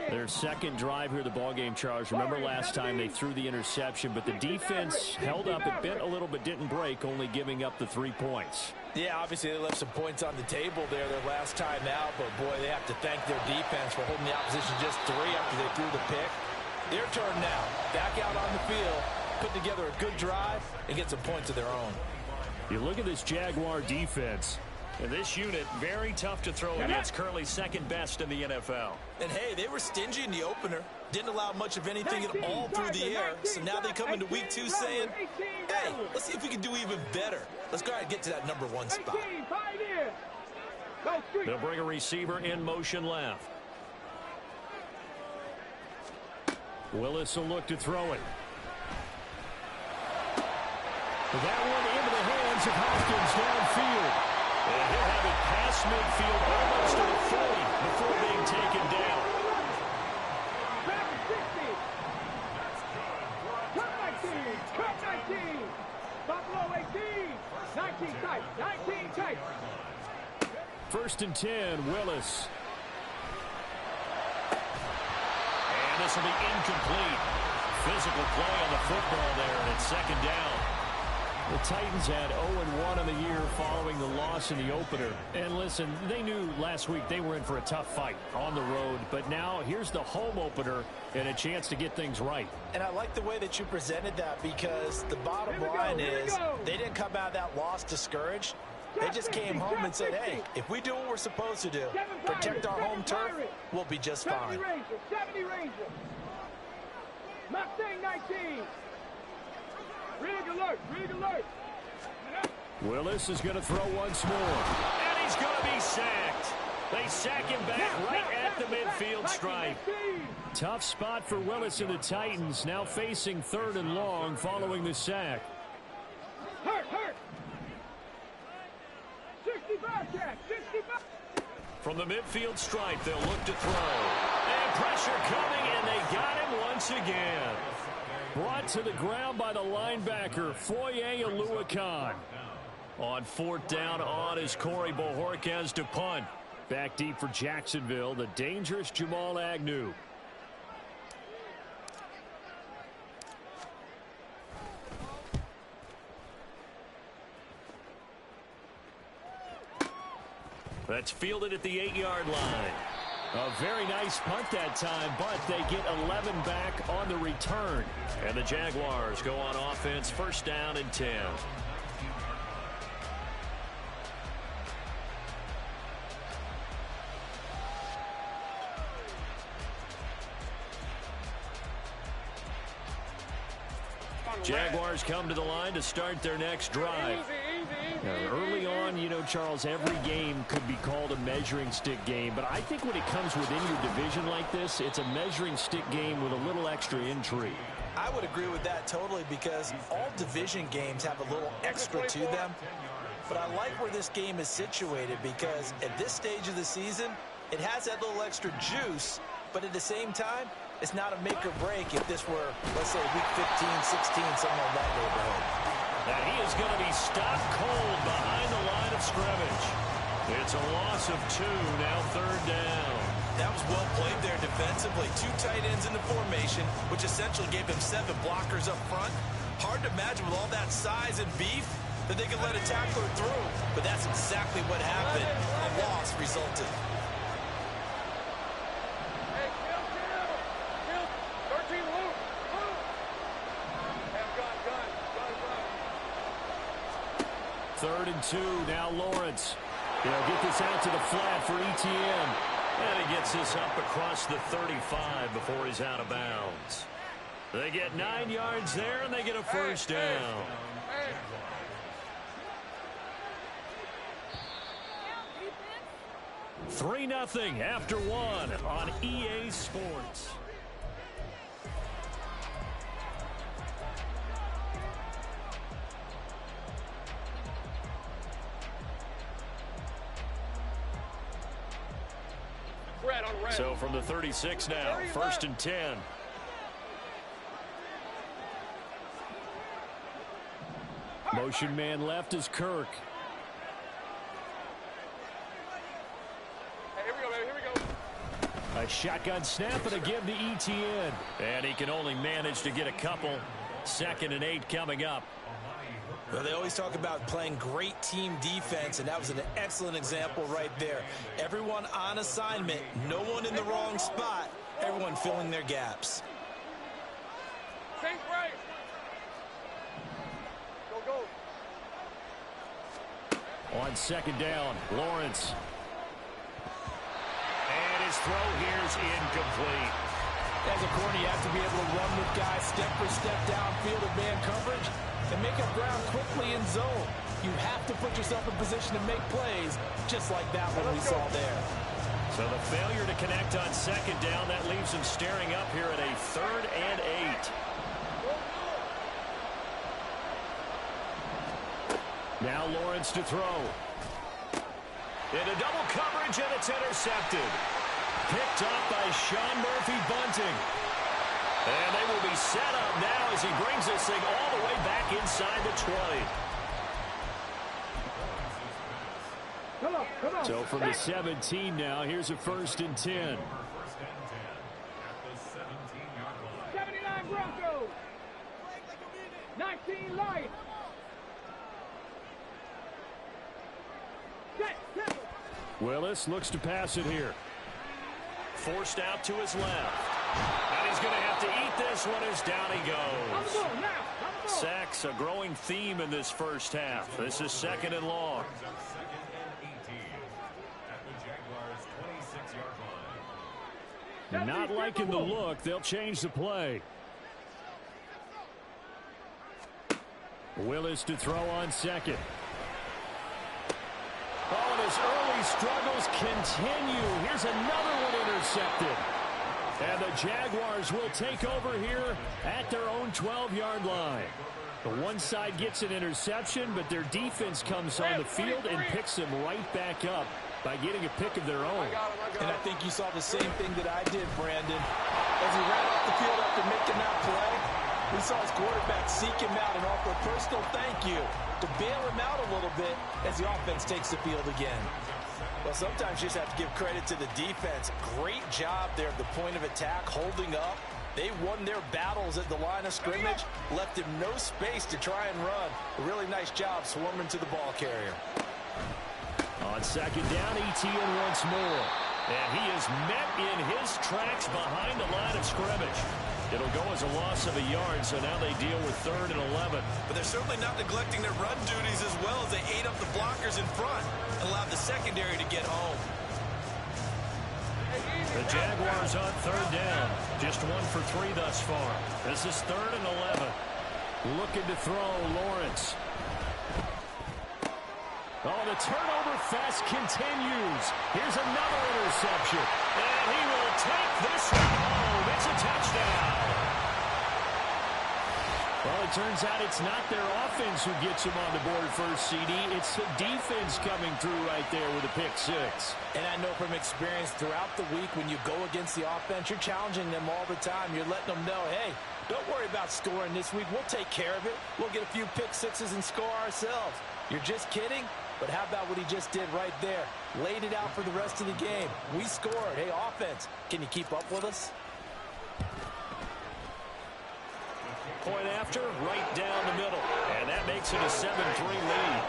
E: Their second drive here of the ballgame, Charles. Remember last time they threw the interception, but the defense held up. It bent a little but didn't break, only giving up the 3 points.
B: Yeah, obviously they left some points on the table there their last time out, but boy, they have to thank their defense for holding the opposition just 3 after they threw the pick. Their turn now, back out on the field, put together a good drive and get some points of their own.
E: You look at this Jaguar defense.
A: And this unit, very tough to throw against, currently second best in the NFL.
B: And hey, they were stingy in the opener. Didn't allow much of anything at all through the air. So now they come into week 2 saying, hey, let's see if we can do even better. Let's go ahead and get to that #1 spot.
A: They'll bring a receiver in motion left.
E: Willis will look to throw it. That one into the hands of Hopkins downfield.
A: And he'll have it past midfield almost to the 40 before being taken down.
C: Back to 60. Cut 19. Cut 19. Buffalo 18. 19 tight. 19 tight.
E: 1st and 10, Willis.
A: And this will be incomplete. Physical play on the football there, and it's 2nd down.
E: The Titans had 0-1 in the year following the loss in the opener. And listen, they knew last week they were in for a tough fight on the road. But now here's the home opener and a chance to get things right.
B: And I like the way that you presented that, because the bottom line is they didn't come out of that loss discouraged. They just came home and said, hey, if we do what we're supposed to do, protect our home turf, we'll be just fine.
C: 70 Ranger. Mustang 19. Rig alert. Rig alert.
E: Willis is going to throw once more.
A: And he's going to be sacked. They sack him back right at the midfield stripe.
E: Tough spot for Willis and the Titans, now facing 3rd and long following the sack.
C: Hurt. 65 jack. 65.
A: From the midfield stripe, they'll look to throw. And pressure coming, and they got him once again.
E: Brought to the ground by the linebacker, Foye Oluwakan.
A: On 4th down, on is Corey Bojorquez to punt.
E: Back deep for Jacksonville, the dangerous Jamal Agnew.
A: That's fielded at the 8-yard line.
E: A very nice punt that time, but they get 11 back on the return.
A: And the Jaguars go on offense, 1st down and 10. Jaguars come to the line to start their next drive.
E: Now, early on, you know, Charles, every game could be called a measuring stick game. But I think when it comes within your division like this, it's a measuring stick game with a little extra intrigue.
B: I would agree with that totally, because all division games have a little extra to them. But I like where this game is situated, because at this stage of the season, it has that little extra juice. But at the same time, it's not a make or break if this were, let's say, week 15, 16, something like that neighborhood.
A: And he is going to be stopped cold behind the line of scrimmage. It's a loss of 2, now 3rd down.
B: That was well played there defensively. 2 tight ends in the formation, which essentially gave them 7 blockers up front. Hard to imagine with all that size and beef that they could let a tackler through. But that's exactly what happened. A loss resulted.
E: Third and 2, now Lawrence. They'll get this out to the flat for ETN.
A: And he gets this up across the 35 before he's out of bounds. They get 9 yards there, and they get a 1st down.
E: Hey. 3-0 after 1 on EA Sports.
A: So from the 36 now, 1st and 10.
E: Motion man left is Kirk.
C: Hey, here we go, baby. Here we go.
E: A shotgun snap and a give to ETN.
A: And he can only manage to get a couple. 2nd and 8 coming up.
B: Well, they always talk about playing great team defense, and that was an excellent example right there. Everyone on assignment, no one in the wrong spot, everyone filling their gaps.
C: Think right. Go, go.
E: On 2nd down, Lawrence.
A: And his throw here is incomplete.
B: As a corner, you have to be able to run with guys step for step downfield of man coverage and make up ground quickly in zone. You have to put yourself in position to make plays, just like that one we saw there.
A: So the failure to connect on 2nd down, that leaves him staring up here at a 3rd and 8.
E: Now Lawrence to throw.
A: Into double coverage, and it's intercepted. Picked up by Sean Murphy-Bunting. And they will be set up now as he brings this thing all the way back inside the 20.
C: Come on.
E: So from the 17 now, here's a 1st and 10.
D: 1st and 10 at the 17-yard line.
C: 79 Broncos. 19 Lions. Set.
E: Willis looks to pass it here.
A: Forced out to his left. And he's going to have to eat this one as down he goes.
C: I'm now.
A: Sacks, a growing theme in this first half. This is 2nd and long.
D: Brings up 2nd and 18 at the Jaguars' 26-yard line.
E: Not liking the look. They'll change the play. Willis to throw on 2nd. Oh, and his early struggles continue. Here's another one intercepted. And the Jaguars will take over here at their own 12-yard line. The one side gets an interception, but their defense comes on the field and picks them right back up by getting a pick of their own.
B: And I think you saw the same thing that I did, Brandon. As he ran off the field after making that play, we saw his quarterback seek him out and offer a personal thank you to bail him out a little bit as the offense takes the field again. Well, sometimes you just have to give credit to the defense. Great job there at the point of attack, holding up. They won their battles at the line of scrimmage, left him no space to try and run. A really nice job swarming to the ball carrier.
E: On 2nd down, ETN once more.
A: And he is met in his tracks behind the line of scrimmage. It'll go as a loss of a yard, so now they deal with 3rd and 11.
B: But they're certainly not neglecting their run duties as well as they ate up the blockers in front and allowed the secondary to get home.
A: The Jaguars on 3rd down. Just 1 for 3 thus far. This is 3rd and 11.
E: Looking to throw, Lawrence. Oh, the turnover fest continues. Here's another interception.
A: And he will take this one home. It's a touchdown.
E: Well, it turns out it's not their offense who gets them on the board first, CD. It's the defense coming through right there with a pick 6.
B: And I know from experience throughout the week when you go against the offense, you're challenging them all the time. You're letting them know, hey, don't worry about scoring this week. We'll take care of it. We'll get a few pick 6s and score ourselves. You're just kidding? But how about what he just did right there? Laid it out for the rest of the game. We scored. Hey, offense, can you keep up with us?
A: Point after, right down the middle. And that makes it a 7-3 lead.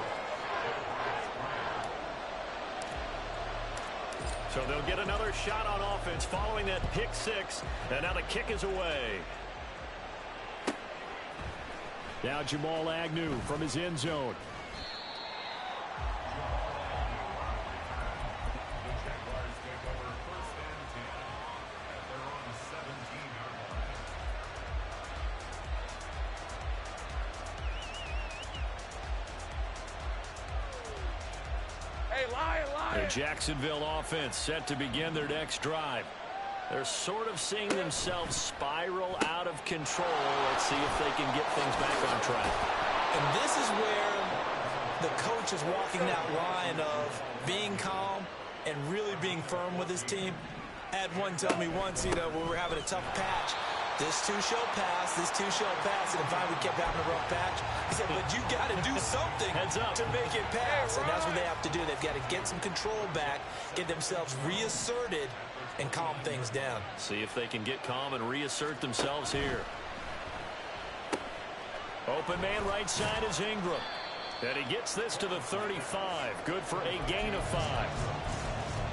A: So they'll get another shot on offense following that pick 6. And now the kick is away.
E: Now Jamal Agnew from his end zone. The Jacksonville offense set to begin their next drive.
A: They're sort of seeing themselves spiral out of control. Let's see if they can get things back on track.
B: And this is where the coach is walking that line of being calm and really being firm with his team. I had one tell me once, when we were having a tough patch, This too shall pass. This too shall pass. And finally kept having a rough patch. He said, but you got to do something to make it pass. And that's what they have to do. They've got to get some control back, get themselves reasserted, and calm things down.
A: See if they can get calm and reassert themselves here. Open man right side is Ingram. And he gets this to the 35. Good for a gain of 5.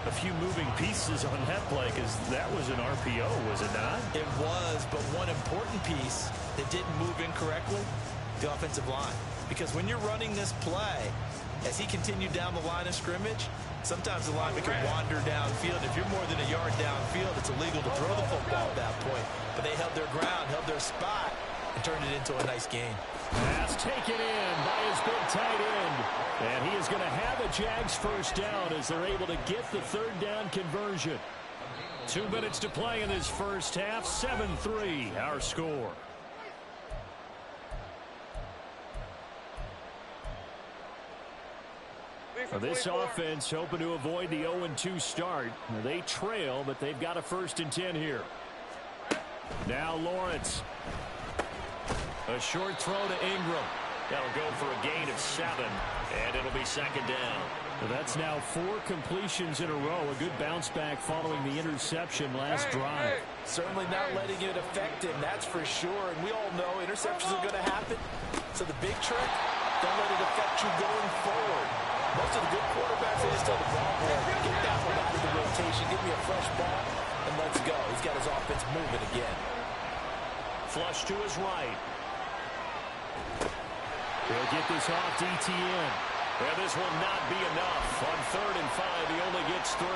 A: A few moving pieces on that play because that was an RPO, was it not?
B: It was, but one important piece that didn't move incorrectly, the offensive line. Because when you're running this play, as he continued down the line of scrimmage, sometimes the lineman can wander downfield. If you're more than a yard downfield, it's illegal to throw the football at that point. But they held their ground, held their spot, and turned it into a nice gain.
A: Pass taken in by his big tight end. And he is going to have a Jags first down as they're able to get the third down conversion. 2 minutes to play in this first half. 7-3 our score. This offense hoping to avoid the 0-2 start. They trail, but they've got a 1st and 10 here. Now Lawrence. A short throw to Ingram. That'll go for a gain of 7, and it'll be 2nd down. Well, that's now 4 completions in a row. A good bounce back following the interception last drive.
B: Certainly not letting it affect him, that's for sure. And we all know interceptions are going to happen. So the big trick, don't let it affect you going forward. Most of the good quarterbacks, they just tell the ball player, get that one out of the rotation, give me a fresh ball, and let's go. He's got his offense moving again.
A: Flush to his right. He'll get this off to ETN. Well, this will not be enough. On 3rd and 5, he only gets 3.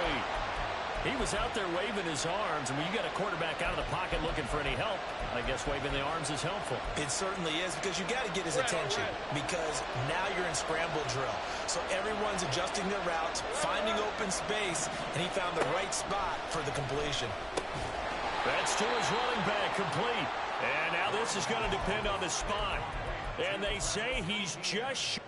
A: He was out there waving his arms, and when you got a quarterback out of the pocket looking for any help, I guess waving the arms is helpful.
B: It certainly is, because you got to get his attention, because now you're in scramble drill. So everyone's adjusting their routes, finding open space, and he found the right spot for the completion.
A: That's to his running back, complete. And now this is going to depend on the spot. And they say he's just...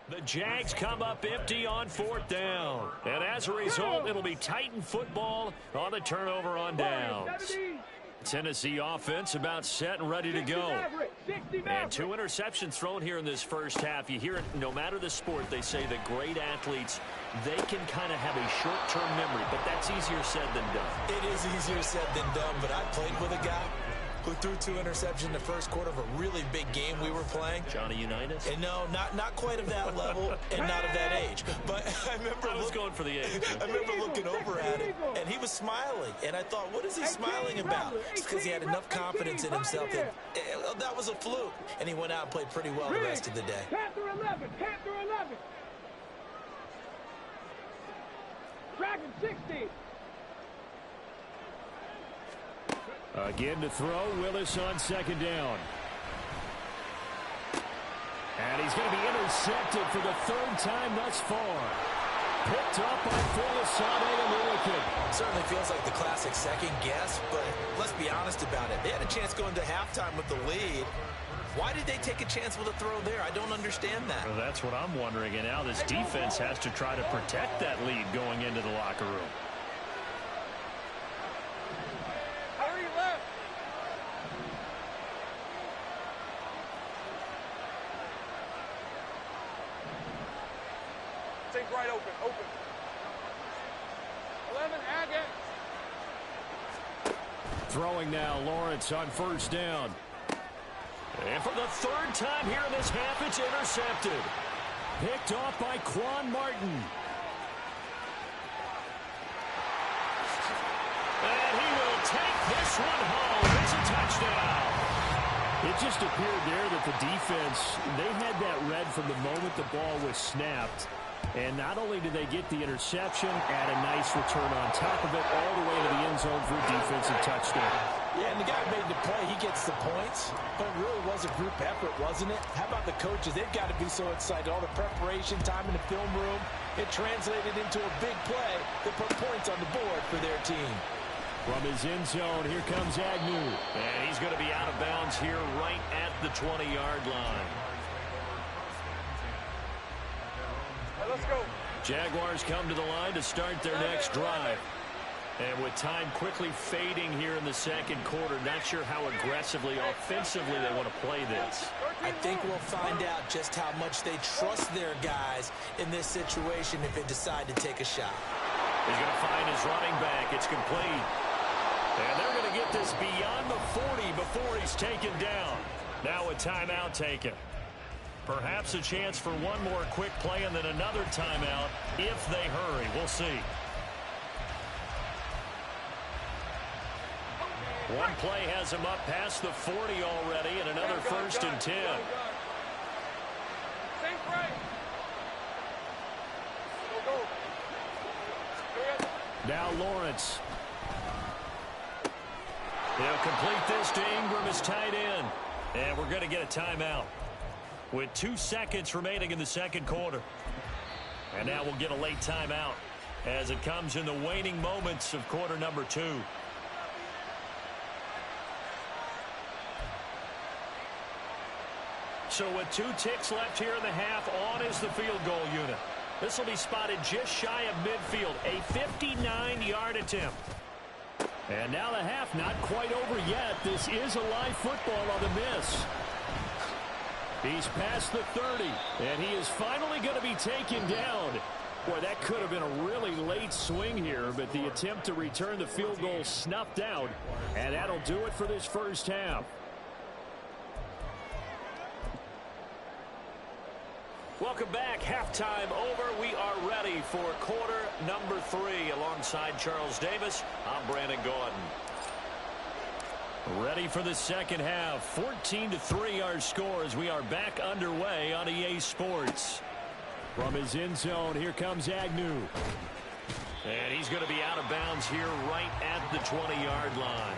A: The Jags come up empty on 4th down. And as a result, it'll be Titan football on the turnover on downs. Tennessee offense about set and ready to go. And 2 interceptions thrown here in this first half. You hear it no matter the sport. They say that great athletes, they can kind of have a short-term memory, but that's easier said than done.
B: It is easier said than done, but I played with a guy who threw 2 interceptions in the first quarter of a really big game we were playing.
A: Johnny Unitas?
B: And no, not quite of that level and not of that age. But I remember
A: I was going for the age.
B: I remember looking over at him, and he was smiling. And I thought, what is he smiling about? It's because he had enough confidence in himself that was a fluke. And he went out and played pretty well the rest of the day.
C: Panther 11, Panther 11. Dragon 60.
A: Again to throw, Willis on 2nd down. And he's going to be intercepted for the 3rd time thus far. Picked up by Fulisade and Lillikin.
B: Certainly feels like the classic second guess, but let's be honest about it. They had a chance going to halftime with the lead. Why did they take a chance with a throw there? I don't understand that.
A: Well, that's what I'm wondering. And now this defense has to try to protect that lead going into the locker room.
C: Right open. 11, Agate.
A: Throwing now, Lawrence on 1st down. And for the 3rd time here in this half, it's intercepted. Picked off by Quan Martin. And he will take this one home. It's a touchdown. It just appeared there that the defense, they had that read from the moment the ball was snapped. And not only did they get the interception, add a nice return on top of it, all the way to the end zone for a defensive touchdown.
B: Yeah, and the guy who made the play, he gets the points. But it really was a group effort, wasn't it? How about the coaches? They've got to be so excited. All the preparation, time in the film room, it translated into a big play that put points on the board for their team.
E: From his end zone, here comes Agnew.
A: And he's going to be out of bounds here right at the 20-yard line.
C: Let's go.
A: Jaguars come to the line to start their next drive. And with time quickly fading here in the second quarter, not sure how aggressively, offensively they want to play this.
B: I think we'll find out just how much they trust their guys in this situation if they decide to take a shot.
A: He's going to find his running back. It's complete. And they're going to get this beyond the 40 before he's taken down. Now a timeout taken. Perhaps a chance for one more quick play and then another timeout if they hurry. We'll see. One play has him up past the 40 already, and another 1st and 10.
E: Now Lawrence.
A: He'll complete this to Ingram as tight end. And we're going to get a timeout with 2 seconds remaining in the second quarter. And now we'll get a late timeout as it comes in the waning moments of quarter number 2. So with 2 ticks left here in the half, on is the field goal unit. This will be spotted just shy of midfield, a 59-yard attempt.
E: And now the half not quite over yet. This is a live football on the miss. He's past the 30, and he is finally going to be taken down. Boy, that could have been a really late swing here, but the attempt to return the field goal snuffed out, and that'll do it for this first half.
A: Welcome back. Halftime over. We are ready for quarter number 3. Alongside Charles Davis, I'm Brandon Gordon. Ready for the second half. 14-3 our score as we are back underway on EA Sports.
E: From his end zone, here comes Agnew.
A: And he's going to be out of bounds here right at the 20-yard line.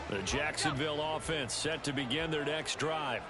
A: The Jacksonville offense set to begin their next drive.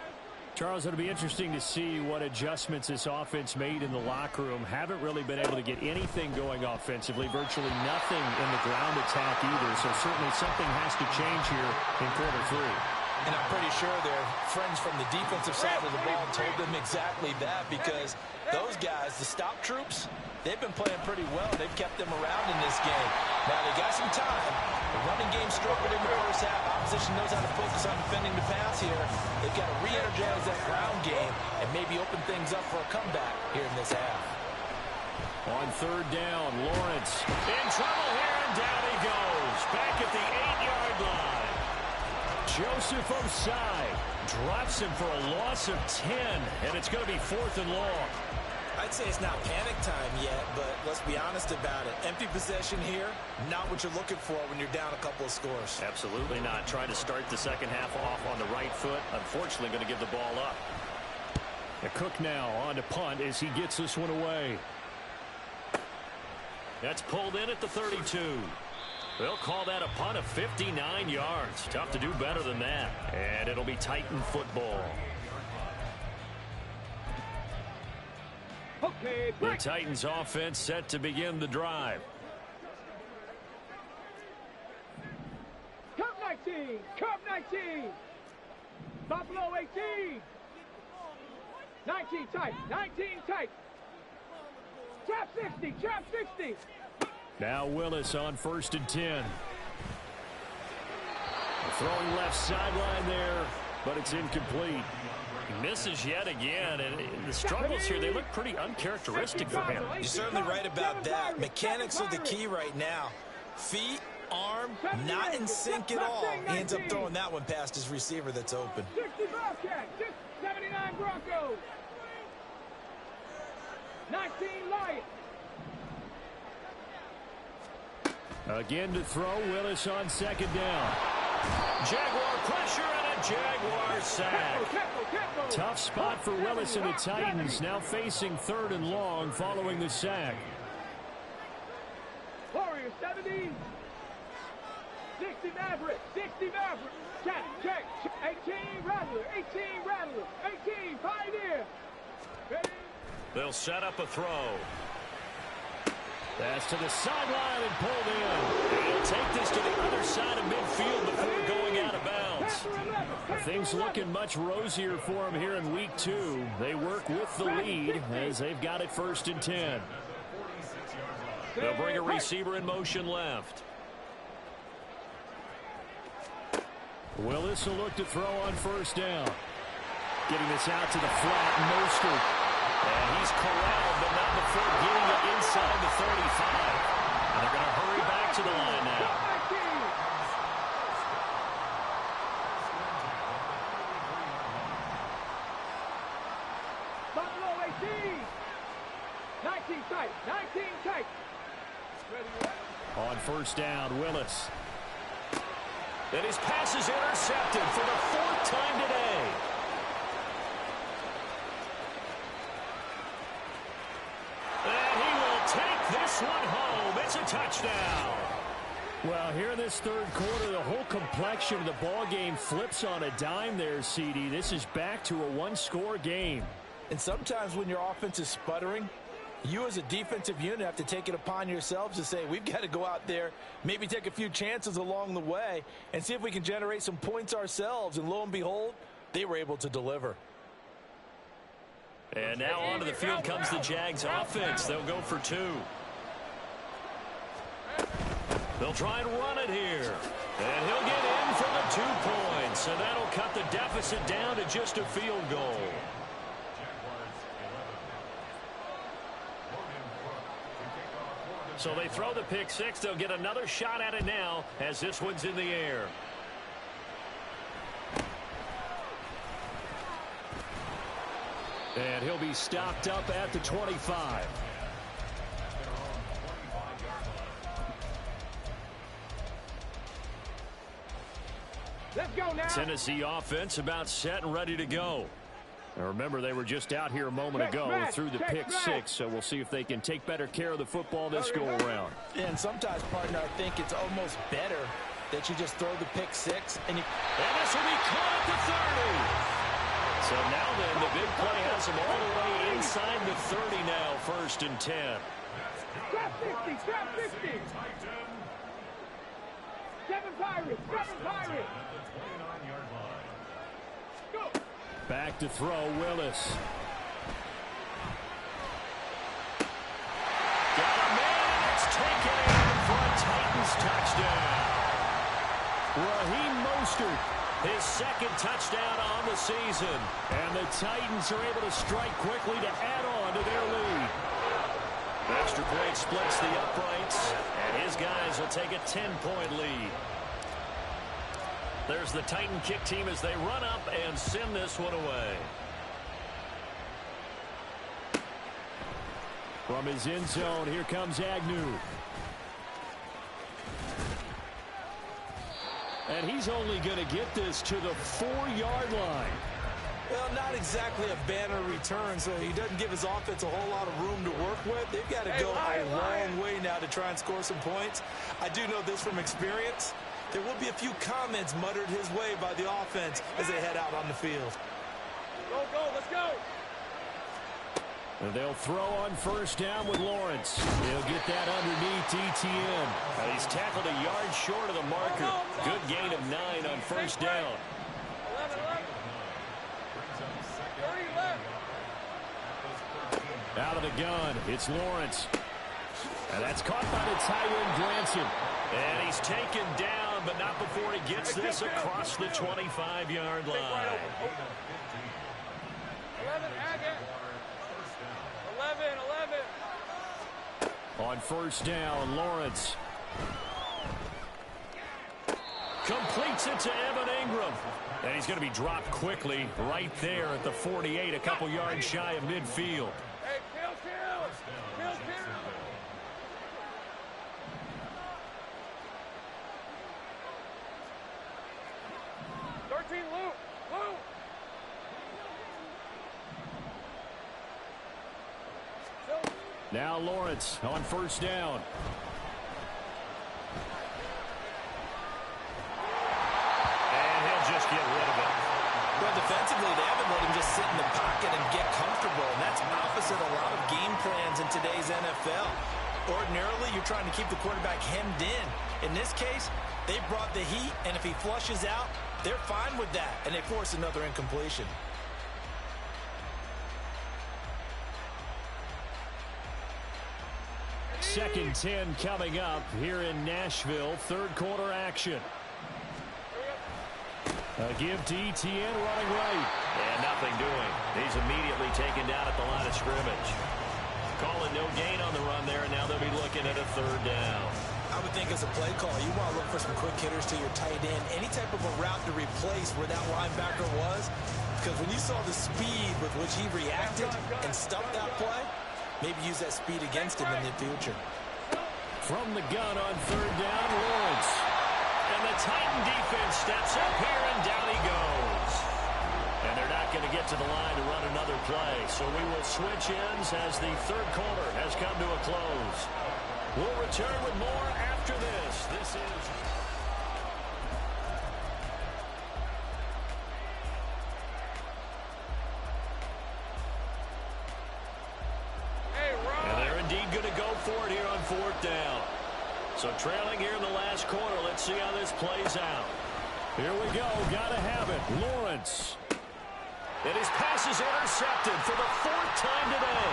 E: Charles, it'll be interesting to see what adjustments this offense made in the locker room. Haven't really been able to get anything going offensively, virtually nothing in the ground attack either. So certainly something has to change here in quarter 3.
B: And I'm pretty sure their friends from the defensive side of the ball told them exactly that, because those guys, the stop troops, they've been playing pretty well. They've kept them around in this game. Now they got some time. The running game struggled in the first half. Opposition knows how to focus on defending the pass here. They've got to re-energize that ground game and maybe open things up for a comeback here in this half.
A: On third down, Lawrence in trouble here, and down he goes. Back at the 8-yard line. Joseph Osai drops him for a loss of 10, and it's going to be 4th and long.
B: I'd say it's not panic time yet, but let's be honest about it. Empty possession here, not what you're looking for when you're down a couple of scores.
E: Absolutely not. Trying to start the second half off on the right foot. Unfortunately, going to give the ball up. The Cook now on to punt as he gets this one away. That's pulled in at the 32. They'll call that a punt of 59 yards. Tough to do better than that. And it'll be Titan football.
C: Okay,
A: the Titans offense set to begin the drive.
C: Cup 19, Cup 19. Buffalo 18. 19 tight, 19 tight. Trap 60, trap 60.
A: Now Willis on 1st and 10. Throwing left sideline there, but it's incomplete.
E: He misses yet again, and the struggles here, they look pretty uncharacteristic for him.
B: You're certainly right about that. Mechanics are the key right now. Feet, arm, not in sync at all. He ends up throwing that one past his receiver that's open.
C: 60 Bobcats, 79 Broncos. 19 Lions.
A: Again to throw, Willis on 2nd down.
E: Jaguar pressure and a Jaguar sack.
A: Tough spot for Willis and the Titans, now facing 3rd and long following the sack.
C: Warriors 70. 60 Maverick, 60 Maverick. Check. 18 Rattler, 18 Rattler, 18 Pioneer. Ready?
A: They'll set up a throw. That's to the sideline and pulled in. He'll take this to the other side of midfield before going out of bounds. Things looking much rosier for him here in week 2. They work with the lead as they've got it 1st and 10. They'll bring a receiver in motion left. Willis will look to throw on 1st down. Getting this out to the flat, Mostert. And he's corralled, but not before getting it inside the 35. And they're going to hurry back to the line now.
C: Buffalo 18. 19 tight, 19 tight.
A: On 1st down, Willis. And his pass is intercepted for the 4th time today. This one home. It's a touchdown. Well, here in this 3rd quarter, the whole complexion of the ball game flips on a dime there, CD. This is back to a 1-score game.
B: And sometimes when your offense is sputtering, you as a defensive unit have to take it upon yourselves to say, we've got to go out there, maybe take a few chances along the way, and see if we can generate some points ourselves. And lo and behold, they were able to deliver.
A: And now onto the field comes the Jags offense. They'll go for 2. They'll try and run it here. And he'll get in for the 2 points. And that'll cut the deficit down to just a field goal. So they throw the pick 6. They'll get another shot at it now as this one's in the air. And he'll be stopped up at the 25.
C: Let's go now.
A: Tennessee offense about set and ready to go. Now remember, they were just out here a moment ago through the pick 6, so we'll see if they can take better care of the football this go-around.
B: And sometimes, partner, I think it's almost better that you just throw the pick 6. And
A: this will be caught at the 30. So now then, the big play has him all the way inside the 30 now, 1st and 10.
C: Trap 60, trap 60. 7 Pirates, 7 Pirates. Go.
A: Back to throw, Willis. Got a man, it's taken in for a Titans touchdown. Raheem Mostert, his 2nd touchdown on the season. And the Titans are able to strike quickly to add on to their lead. Extra point splits the uprights, and his guys will take a 10-point lead. There's the Titan kick team as they run up and send this one away.
E: From his end zone, here comes Agnew. And he's only going to get this to the 4-yard line.
B: Well, not exactly a banner return, so he doesn't give his offense a whole lot of room to work with. They've got to go a long way now to try and score some points. I do know this from experience. There will be a few comments muttered his way by the offense as they head out on the field.
C: Go, let's go.
E: And they'll throw on first down with Lawrence. He'll get that underneath ETN.
A: He's tackled a yard short of the marker. Good gain of 9 on first down.
C: 11. 30 left.
E: Out of the gun, it's Lawrence. And that's caught by the tight end, Granson.
A: And he's taken down, but not before he gets this across the 25-yard line.
C: 11, Agate. 11.
E: On first down, Lawrence.
A: Completes it to Evan Ingram. And he's going to be dropped quickly right there at the 48, a couple yards shy of midfield.
C: Hey, kill. 13, Luke.
E: Now Lawrence on first down.
A: And he'll just get rid of it.
B: Well, defensively, they haven't let him just sit in the pocket and get comfortable, and that's opposite a lot of game plans in today's NFL. Ordinarily, you're trying to keep the quarterback hemmed in. In this case, they brought the heat, and if he flushes out, they're fine with that, and they force another incompletion.
E: Second 10 coming up here in Nashville. Third quarter action. A give to ETN running right.
A: And nothing doing. He's immediately taken down at the line of scrimmage. Calling no gain on the run there, and now they'll be looking at a third down.
B: I would think as a play call, you want to look for some quick hitters to your tight end. Any type of a route to replace where that linebacker was. Because when you saw the speed with which he reacted and stuffed that play, maybe use that speed against him in the future.
E: From the gun on third down, Lawrence.
A: And the Titan defense steps up here, and down he goes. And they're not going to get to the line to run another play. So we will switch ends as the third quarter has come to a close. We'll return with more after this. This is... And they're indeed going to go for it here on fourth down. So trailing here in the last quarter. Let's see how this plays out.
E: Here we go. Got to have it. Lawrence.
A: And his pass is intercepted for the 4th time today.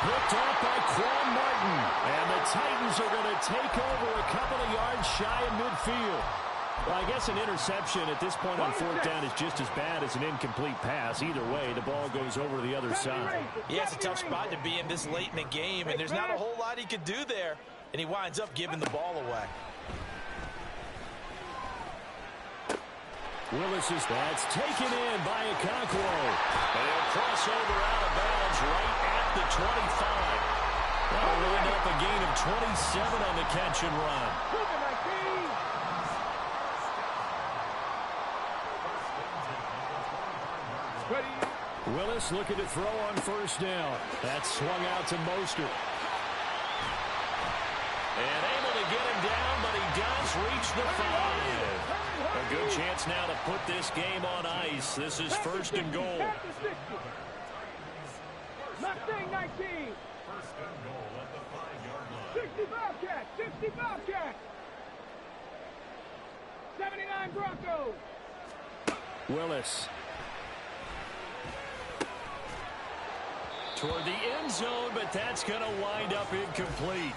E: Picked off by Quan Martin. And the Titans are going to take over a couple of yards shy of midfield. Well, I guess an interception at this point on fourth down is just as bad as an incomplete pass. Either way, the ball goes over to the other side.
B: Yeah, it's a tough spot to be in this late in the game, and there's not a whole lot he could do there. And he winds up giving the ball away.
E: Willis is that's taken in by Okonkwo.
A: And he'll cross over out of bounds right at the 25. That'll end up a gain of 27 on the catch and run.
E: Willis looking to throw on first down. That's swung out to Mostert.
A: And able to get him down, but he does reach the 5. A good chance now to put this game on ice. This is first and goal.
C: Mustang 19.
D: First and goal at the 5-yard line.
C: 60 Bobcats. 60 Bobcats. 79 Broncos.
E: Willis.
A: Toward the end zone, but that's going to wind up incomplete.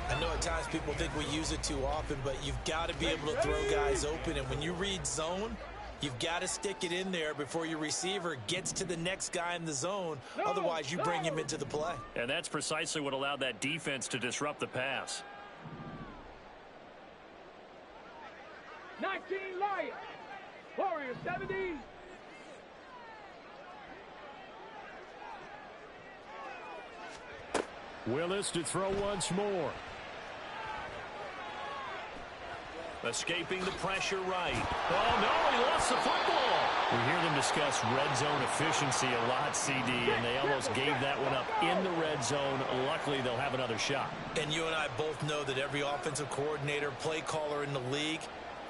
B: I know at times people think we use it too often, but you've got to be able to throw guys open. And when you read zone, You've got to stick it in there before your receiver gets to the next guy in the zone. Otherwise, you bring him into the play.
A: And that's precisely what allowed that defense to disrupt the pass.
C: 19 Lions. Warriors 70.
E: Willis to throw once more.
A: Escaping the pressure right. Oh, no, he lost the football. We hear them discuss red zone efficiency a lot, CD, and they almost gave that one up in the red zone. Luckily, they'll have another shot.
B: And you and I both know that every offensive coordinator, play caller in the league,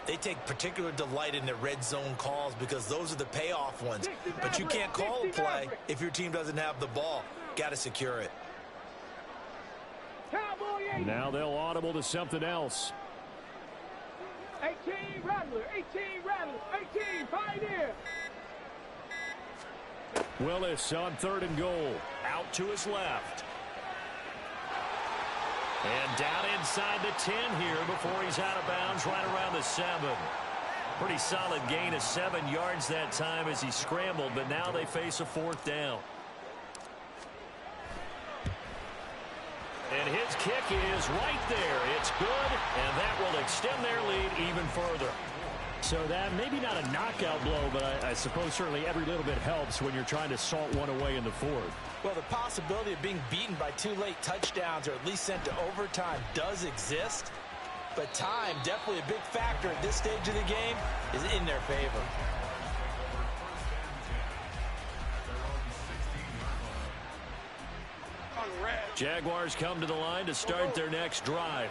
B: they take particular delight in their red zone calls because those are the payoff ones. But you can't call a play if your team doesn't have the ball. Got to secure it.
E: Now they'll audible to something else.
C: 18 Rattler, 18 Rattler, 18 Pioneer.
E: Willis on 3rd and goal.
A: Out to his left. And down inside the 10 here before he's out of bounds right around the 7. Pretty solid gain of 7 yards that time as he scrambled, but now they face a 4th down. And his kick is right there. It's good, and that will extend their lead even further.
E: So that maybe not a knockout blow, but I suppose certainly every little bit helps when you're trying to salt one away in the 4th.
B: Well, the possibility of being beaten by 2 late touchdowns or at least sent to overtime does exist. But time, definitely a big factor at this stage of the game, is in their favor.
A: Jaguars come to the line to start their next drive.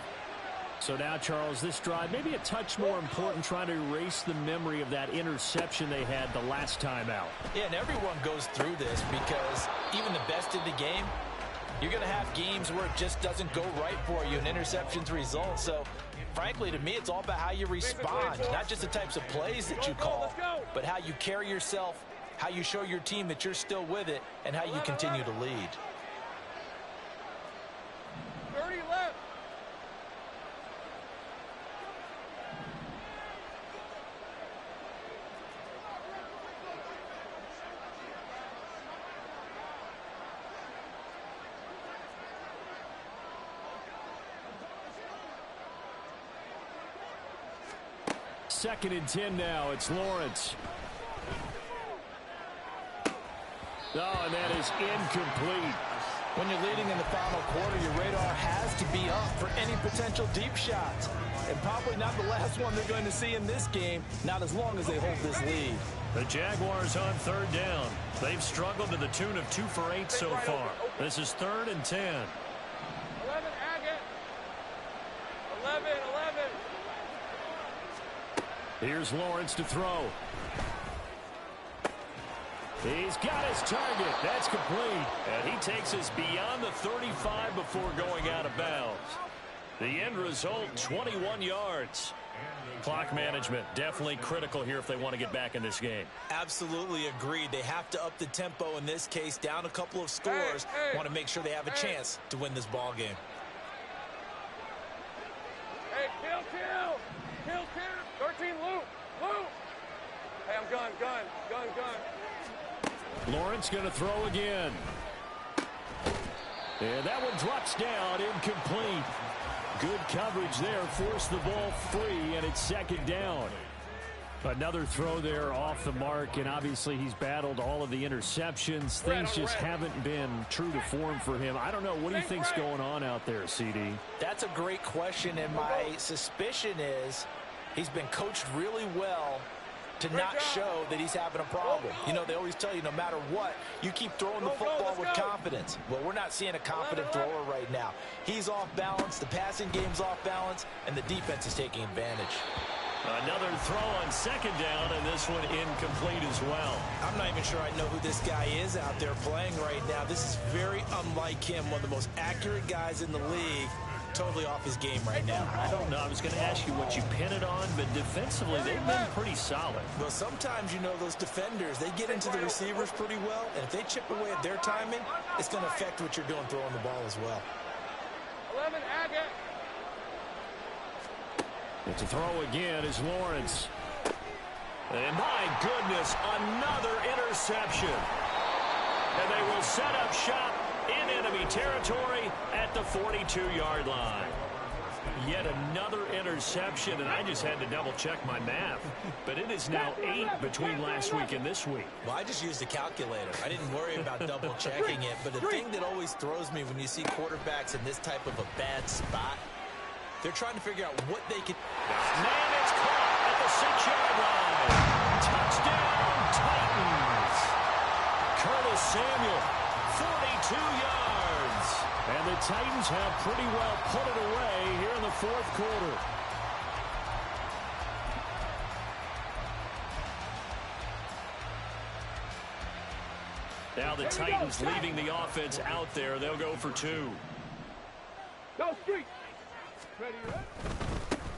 E: So now, Charles, this drive maybe a touch more important, trying to erase the memory of that interception they had the last time out.
B: Yeah, and everyone goes through this because even the best in the game, you're going to have games where it just doesn't go right for you and interceptions result. So, frankly, to me, it's all about how you respond, not just the types of plays that you call, but how you carry yourself, how you show your team that you're still with it, and how you continue to lead.
C: 30 left.
E: Second and 10 now. It's Lawrence. Oh, and that is incomplete.
B: When you're leading in the final quarter, your radar has to be up for any potential deep shots. And probably not the last one they're going to see in this game, not as long as they hold this lead.
A: The Jaguars on 3rd down. They've struggled to the tune of 2 for 8 so far. This is 3rd and 10.
C: 11 Agate. 11.
E: Here's Lawrence to throw. He's got his target. That's complete.
A: And he takes us beyond the 35 before going out of bounds. The end result, 21 yards. Clock management, definitely critical here if they want to get back in this game.
B: Absolutely agreed. They have to up the tempo in this case, down a couple of scores. Want to make sure they have a chance to win this ball game.
C: Hey, kill. 13 loop. Hey, I'm gun.
E: Lawrence going to throw again. And that one drops down, incomplete. Good coverage there, forced the ball free, and it's 2nd down. Another throw there off the mark, and obviously he's battled all of the interceptions. Things just haven't been true to form for him. I don't know. What do you think's going on out there, CD?
B: That's a great question, and my suspicion is he's been coached really well to not show that he's having a problem. You know, they always tell you no matter what, you keep throwing the football with confidence. Well, we're not seeing a confident thrower right now. He's off balance, the passing game's off balance, and the defense is taking advantage.
A: Another throw on 2nd down, and this one incomplete as well.
B: I'm not even sure I know who this guy is out there playing right now. This is very unlike him, one of the most accurate guys in the league. Totally off his game right now.
A: I don't know. I was going to ask you what you pin it on, but defensively they've been pretty solid.
B: Well, sometimes, you know, those defenders, they get into the receivers pretty well, and if they chip away at their timing, it's going to affect what you're doing throwing the ball as well.
C: 11 Agate.
E: It's a throw again is Lawrence.
A: And my goodness, another interception. And they will set up shop in enemy territory at the 42-yard line. Yet another interception, and I just had to double-check my math. But it is now 8 between last week and this week.
B: Well, I just used a calculator. I didn't worry about double-checking it. But the thing that always throws me when you see quarterbacks in this type of a bad spot, they're trying to figure out what they can...
A: Man, it's caught at the 6-yard line. Touchdown, Titans. Curtis Samuel, 42 yards. And the Titans have pretty well put it away here in the fourth quarter. Now the Titans leaving the offense out there. They'll go for 2.
C: Go street.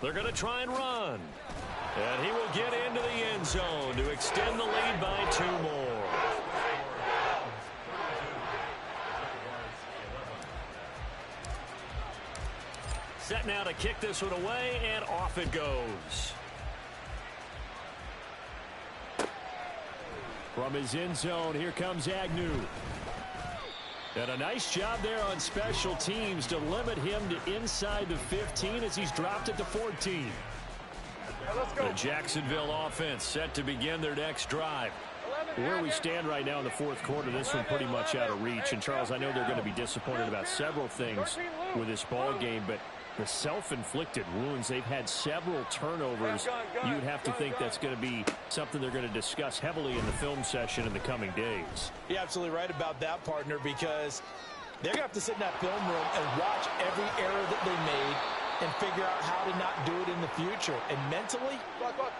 A: They're going to try and run. And he will get into the end zone to extend the lead by 2 more. Set now to kick this one away, and off it goes. From his end zone, here comes Agnew. And a nice job there on special teams to limit him to inside the 15 as he's dropped it to 14. The Jacksonville offense set to begin their next drive. Where we stand right now in the fourth quarter, this one pretty much out of reach. And, Charles, I know they're going to be disappointed about several things with this ball game, but the self-inflicted wounds, they've had several turnovers. You would have to think that's going to be something they're going to discuss heavily in the film session in the coming days.
B: You're absolutely right about that, partner, because they're going to have to sit in that film room and watch every error that they made and figure out how to not do it in the future. And mentally,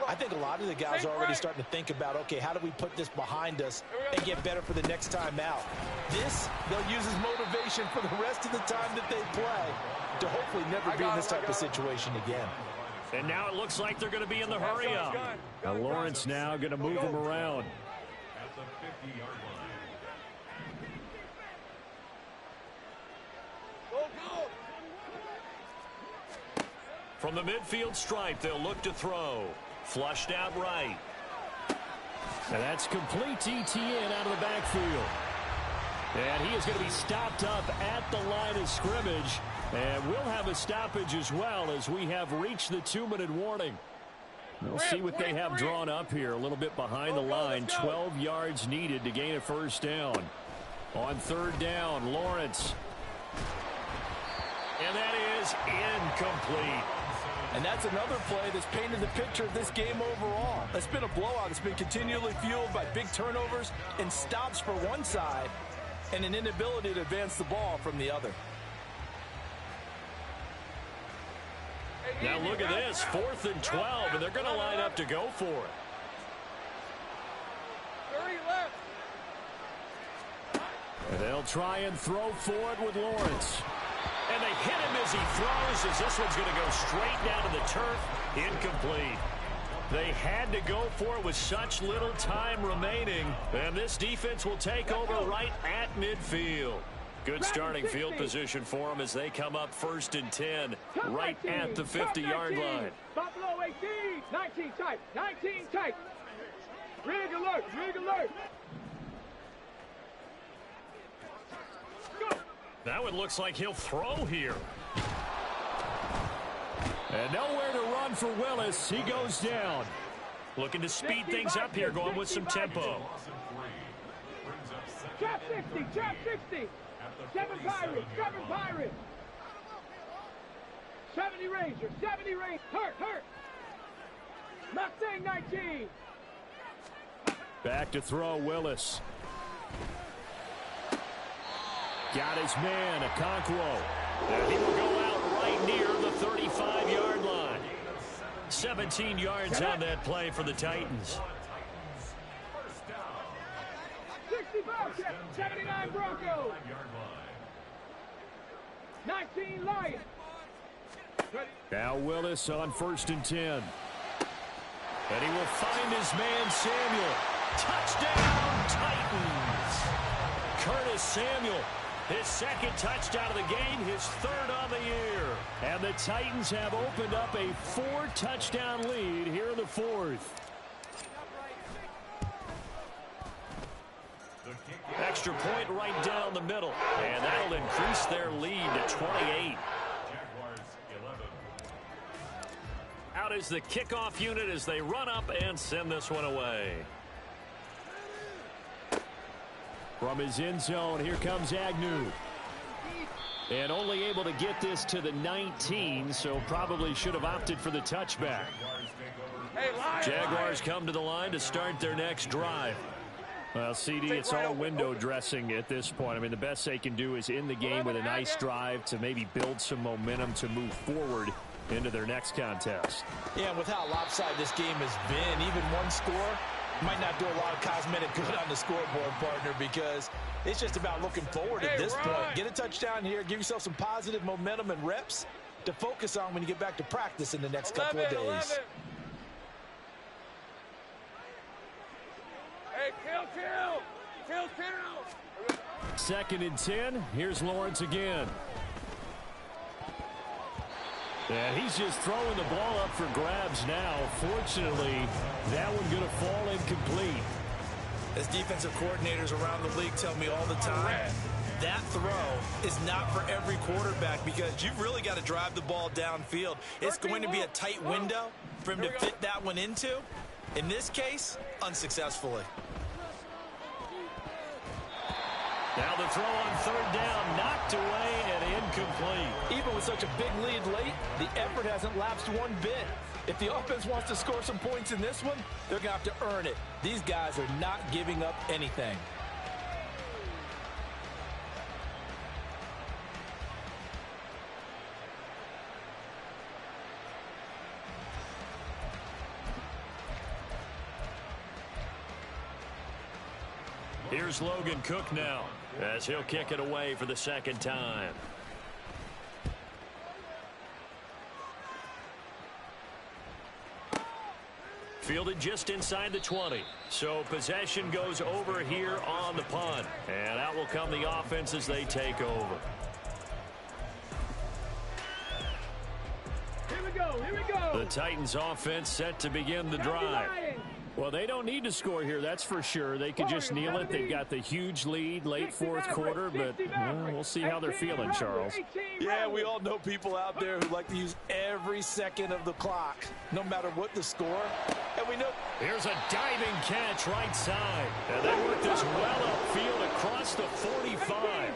B: I think a lot of the guys are already starting to think about, okay, how do we put this behind us and get better for the next time out? This, they'll use as motivation for the rest of the time that they play to hopefully never be in this type of situation again.
A: And now it looks like they're going to be in the hurry-up.
E: Now Lawrence now going to move him around.
D: At the 50-yard line.
A: From the midfield stripe, they'll look to throw. Flushed out right.
E: And that's complete to Etienne out of the backfield. And he is going to be stopped up at the line of scrimmage. And we'll have a stoppage as well as we have reached the 2-minute warning. We'll see what they have drawn up here. A little bit behind the line. 12 yards needed to gain a first down. On third down, Lawrence.
A: And that is incomplete.
B: And that's another play that's painted the picture of this game overall. It's been a blowout. It's been continually fueled by big turnovers and stops for one side and an inability to advance the ball from the other.
A: Now look at this, 4th and 12, and they're going to line up to go for it.
C: 30 left.
E: And they'll try and throw for it with Lawrence.
A: And they hit him as he throws, as this one's going to go straight down to the turf. Incomplete. They had to go for it with such little time remaining. And this defense will take over right at midfield. Good starting field position for them as they come up 1st and 10 right at the 50-yard line.
C: Buffalo 18, 19 tight, 19 tight. Rig alert, rig alert. Go.
A: Now it looks like he'll throw here.
E: And nowhere to run for Willis. He goes down.
A: Looking to speed things up here, going with some tempo.
C: Trap 60, trap 60. 7 Pirates, 7 Pirates. 70 Rangers, 70 Rangers. Hurt, hurt. Mustang 19.
E: Back to throw, Willis. Got his man, Okonkwo.
A: And he will go out right near the 35-yard line. 17 yards on that play for the Titans.
C: 65, 79 Broncos. 19 Lions.
E: Now Willis on 1st and 10.
A: And he will find his man Samuel. Touchdown, Titans. Curtis Samuel, his 2nd touchdown of the game, his 3rd on the year.
E: And the Titans have opened up a 4-touchdown lead here in the 4th.
A: extra point right down the middle. And that'll increase their lead to 28. Out is the kickoff unit as they run up and send this one away. From his end zone, here comes Agnew. And only able to get this to the 19, so probably should have opted for the touchback. Jaguars come to the line to start their next drive. Well, CD, it's all window dressing at this point. I mean, the best they can do is in the game with a nice drive to maybe build some momentum to move forward into their next contest.
B: Yeah, and with how lopsided this game has been, even one score might not do a lot of cosmetic good on the scoreboard, partner, because it's just about looking forward at this point. Get a touchdown here, give yourself some positive momentum and reps to focus on when you get back to practice in the next couple of days.
C: Hey, kill.
A: 2nd and 10. Here's Lawrence again. And he's just throwing the ball up for grabs now. Fortunately, that one going to fall incomplete.
B: As defensive coordinators around the league tell me all the time, that throw is not for every quarterback because you've really got to drive the ball downfield. It's going to be a tight window for him to fit that one into. In this case, unsuccessfully.
A: Now the throw on 3rd down, knocked away and incomplete.
B: Even with such a big lead late, the effort hasn't lapsed one bit. If the offense wants to score some points in this one, they're going to have to earn it. These guys are not giving up anything.
A: Here's Logan Cook now as he'll kick it away for the 2nd time. Fielded just inside the 20. So possession goes over here on the punt. And out will come the offense as they take over.
C: Here we go.
A: The Titans offense set to begin the drive. Well, they don't need to score here, that's for sure. They could just kneel it. They've got the huge lead late 4th quarter, but we'll see how they're feeling, Charles.
B: Yeah, we all know people out there who like to use every second of the clock, no matter what the score. And we know.
A: Here's a diving catch right side. And they work this well upfield across the 45.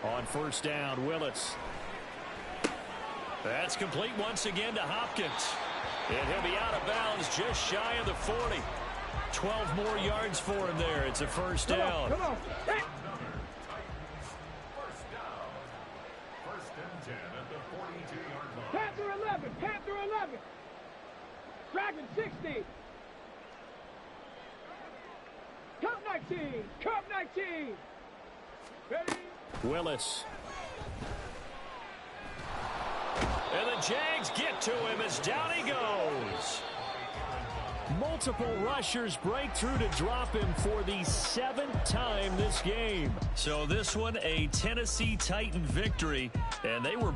A: On 1st down, Willis. That's complete once again to Hopkins. And he'll be out of bounds just shy of the 40. 12 more yards for him there. It's a 1st down.
C: Come on. Hey.
D: First down. 1st and 10 at the 42-yard line.
C: Panther 11. Dragon 60. Cup 19. Ready?
A: Willis. And the Jags get to him as down he goes. Multiple rushers break through to drop him for the 7th time this game. So this one, a Tennessee Titan victory, and they were